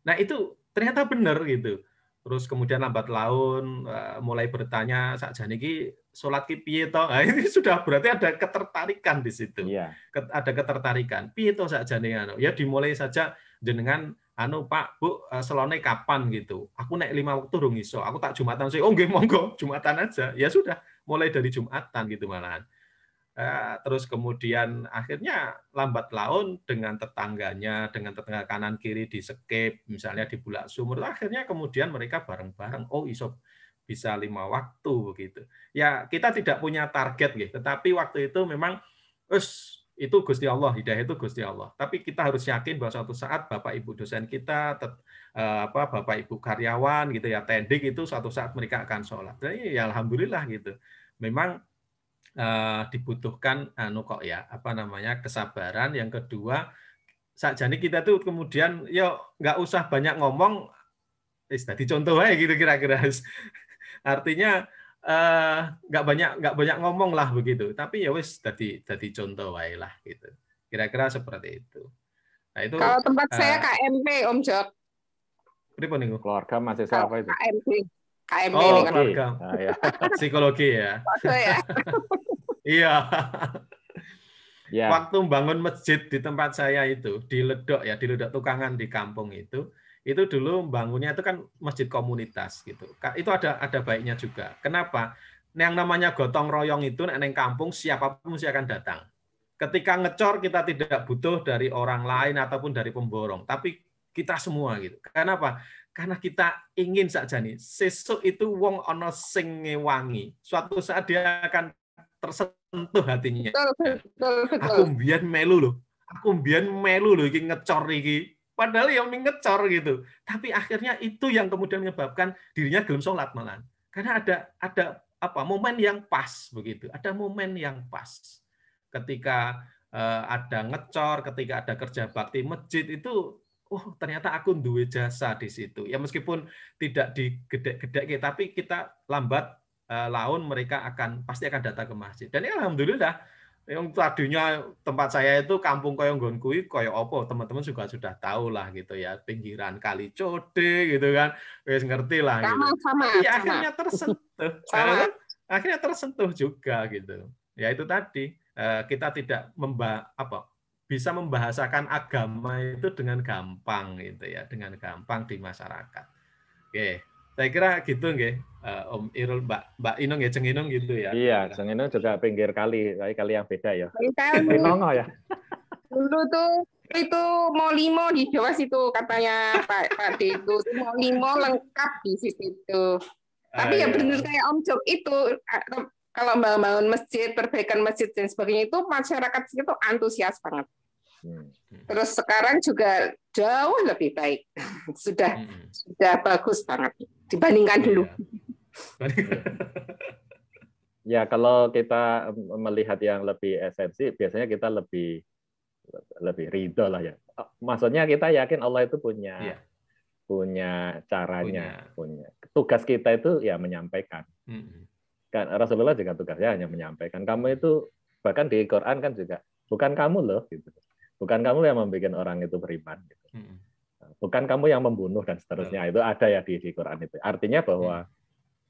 Nah itu ternyata benar gitu. Terus kemudian lambat laun mulai bertanya sakjane iki salat ki piye to? Nah, ini sudah berarti ada ketertarikan di situ. Iya. Ada ketertarikan. Piye to sakjane anu? Ya dimulai saja jenengan anu Pak, Bu, selone kapan gitu. Aku nek 5 waktu rung iso. Aku tak Jumatan sih. Oh nggih monggo, Jumatan aja. Ya sudah, mulai dari Jumatan gitu malahan. Terus kemudian akhirnya lambat laun dengan tetangganya, dengan tetangga kanan kiri di skip, misalnya di Bulak Sumur, akhirnya kemudian mereka bareng-bareng, oh iso bisa 5 waktu begitu. Ya kita tidak punya target gitu, tetapi waktu itu memang itu Gusti Allah, hidayah itu Gusti Allah. Tapi kita harus yakin bahwa suatu saat Bapak Ibu dosen kita, Bapak Ibu karyawan gitu ya, tendik itu suatu saat mereka akan sholat. Jadi ya alhamdulillah gitu. Memang dibutuhkan kesabaran. Yang kedua, sakjane kita tuh kemudian nggak usah banyak ngomong, tadi contoh aja gitu kira-kira. Artinya nggak banyak ngomong lah begitu, tapi ya wis tadi contoh aja lah gitu. Kira-kira seperti itu. Nah itu kalau tempat saya KMP Om Jok. Pripun niku? Keluarga mahasiswa apa itu? KMP oh, ini kan. Keluarga. Ya. Psikologi ya. Ya. Iya. Yeah. Waktu bangun masjid di tempat saya itu di Ledok Tukangan di kampung itu dulu bangunnya itu kan masjid komunitas gitu. Itu ada baiknya juga. Kenapa? Yang namanya gotong royong itu neng kampung siapapun mesti akan datang. Ketika ngecor kita tidak butuh dari orang lain ataupun dari pemborong, tapi kita semua gitu. Kenapa? Karena kita ingin saja nih, sesuk itu wong ono sing ngewangi. Suatu saat dia akan tersentuh hatinya. Betul. Aku mbiyen melu loh iki ngecor iki. Padahal yang ngecor gitu. Tapi akhirnya itu yang kemudian menyebabkan dirinya gelem salat malahan. Karena ada momen yang pas begitu. Ada momen yang pas. Ketika ada ngecor, ketika ada kerja bakti masjid itu ternyata aku duwe jasa di situ. Ya meskipun tidak digedek-gedek, tapi kita lambat laun mereka pasti akan datang ke masjid. Dan ya, alhamdulillah yang tadinya tempat saya itu kampung koyo nggon kuwi koyo apa, teman-teman juga sudah tahu lah gitu ya, pinggiran Kali Code gitu kan. Wis ngerti lah gitu. Sama. Akhirnya tersentuh. Akhirnya tersentuh juga gitu. Ya itu tadi kita tidak bisa membahasakan agama itu dengan gampang gitu ya, dengan gampang di masyarakat. Oke, saya kira gitu nggih, Om Irul, Mbak Inung ya, Ceng Inung gitu ya. Iya, Ceng Inung juga pinggir kali yang beda ya. Inongo ya. Dulu tuh itu mau limo di Jawa situ katanya Pak D itu mau limo lengkap di situ. Tapi ya benar kayak Om Jok itu. Kalau bangun masjid, perbaikan masjid dan sebagainya itu masyarakat itu antusias banget. Terus sekarang juga jauh lebih baik, sudah bagus banget dibandingkan dulu. Ya kalau kita melihat yang lebih esensi, biasanya kita lebih ridho lah ya. Maksudnya kita yakin Allah itu punya caranya, punya tugas kita itu ya menyampaikan. Kan Rasulullah juga tugasnya hanya menyampaikan. Kamu itu bahkan di Quran kan juga bukan kamu loh gitu. Bukan kamu yang membuat orang itu beriman gitu. Bukan kamu yang membunuh dan seterusnya. Itu ada ya di Quran itu. Artinya bahwa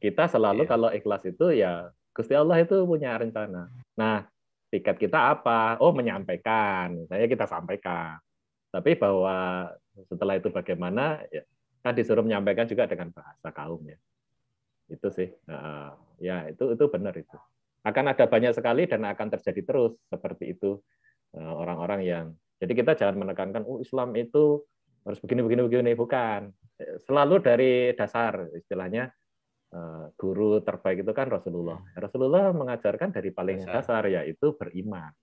kita selalu kalau ikhlas itu ya Gusti Allah itu punya rencana. Nah, tiket kita apa? Oh, menyampaikan. Saya kita sampaikan. Tapi bahwa setelah itu bagaimana ya, kan disuruh menyampaikan juga dengan bahasa kaum ya. Itu sih. Ya itu benar itu. Akan ada banyak sekali dan akan terjadi terus seperti itu orang-orang yang. Jadi kita jangan menekankan Islam itu harus begini bukan. Selalu dari dasar istilahnya guru terbaik itu kan Rasulullah. Rasulullah mengajarkan dari paling dasar yaitu beriman.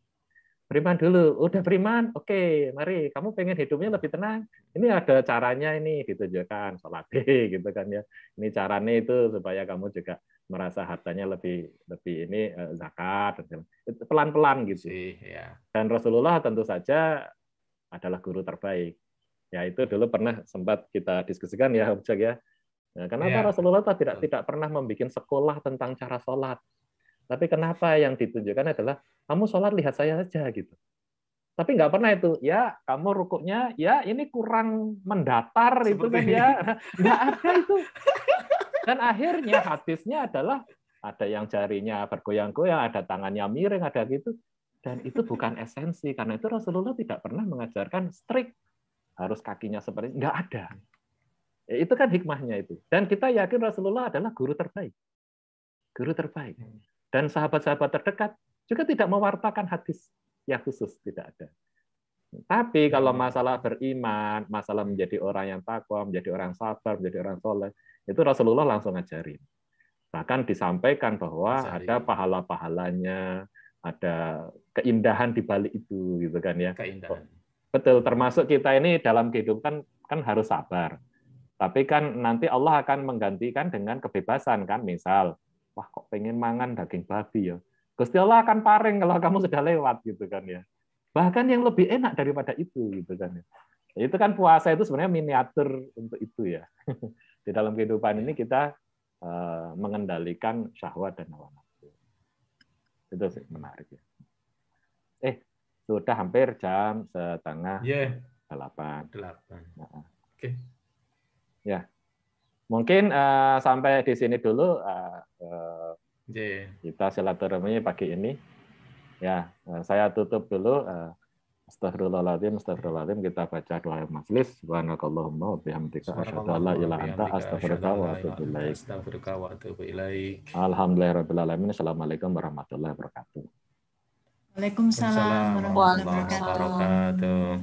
Beriman dulu, udah beriman, oke, mari kamu pengen hidupnya lebih tenang. Ini ada caranya ini ditunjukkan, sholat gitu kan ya. Ini caranya itu supaya kamu juga merasa hartanya lebih ini zakat, pelan-pelan gitu. Dan Rasulullah tentu saja adalah guru terbaik. Ya itu dulu pernah sempat kita diskusikan ya, Objek ya. Nah, kenapa Rasulullah tidak pernah membuat sekolah tentang cara sholat? Tapi kenapa yang ditunjukkan adalah kamu sholat lihat saya saja gitu. Tapi nggak pernah itu, ya kamu rukuknya, ya ini kurang mendatar itu kan ya, nggak ada itu. Dan akhirnya hadisnya adalah ada yang jarinya bergoyang-goyang, ada tangannya miring, ada gitu. Dan itu bukan esensi, karena itu Rasulullah tidak pernah mengajarkan strict harus kakinya seperti nggak ada. Ya, itu kan hikmahnya itu. Dan kita yakin Rasulullah adalah guru terbaik. Guru terbaik. Dan sahabat-sahabat terdekat juga tidak mewartakan hadis yang khusus, tidak ada. Tapi kalau masalah beriman, masalah menjadi orang yang takwa, menjadi orang sabar, menjadi orang soleh, itu Rasulullah langsung ngajarin. Bahkan disampaikan bahwa ada pahala-pahalanya, ada keindahan di balik itu, gitu kan ya. Keindahan. Betul, termasuk kita ini dalam kehidupan kan harus sabar. Tapi kan nanti Allah akan menggantikan dengan kebebasan kan, misal, wah kok pengen mangan daging babi ya. Gusti Allah akan paring kalau kamu sudah lewat gitu kan ya. Bahkan yang lebih enak daripada itu gitu kan ya. Itu kan puasa itu sebenarnya miniatur untuk itu ya. Di dalam kehidupan ini kita mengendalikan syahwat dan hawa nafsu. Itu sih menarik ya. Sudah hampir jam 7:30. Nah. Oke. Ya. Mungkin sampai di sini dulu kita silaturahmi pagi ini. Ya, saya tutup dulu. Astagfirullahaladzim, kita baca doa majelis. Subhanakallahumma wa bihamdika asyhadu an la ilaha illa anta astaghfiruka wa atubu ilaik. Alhamdulillahirabbil alamin. Assalamualaikum warahmatullahi wabarakatuh. Waalaikumsalam warahmatullahi wabarakatuh.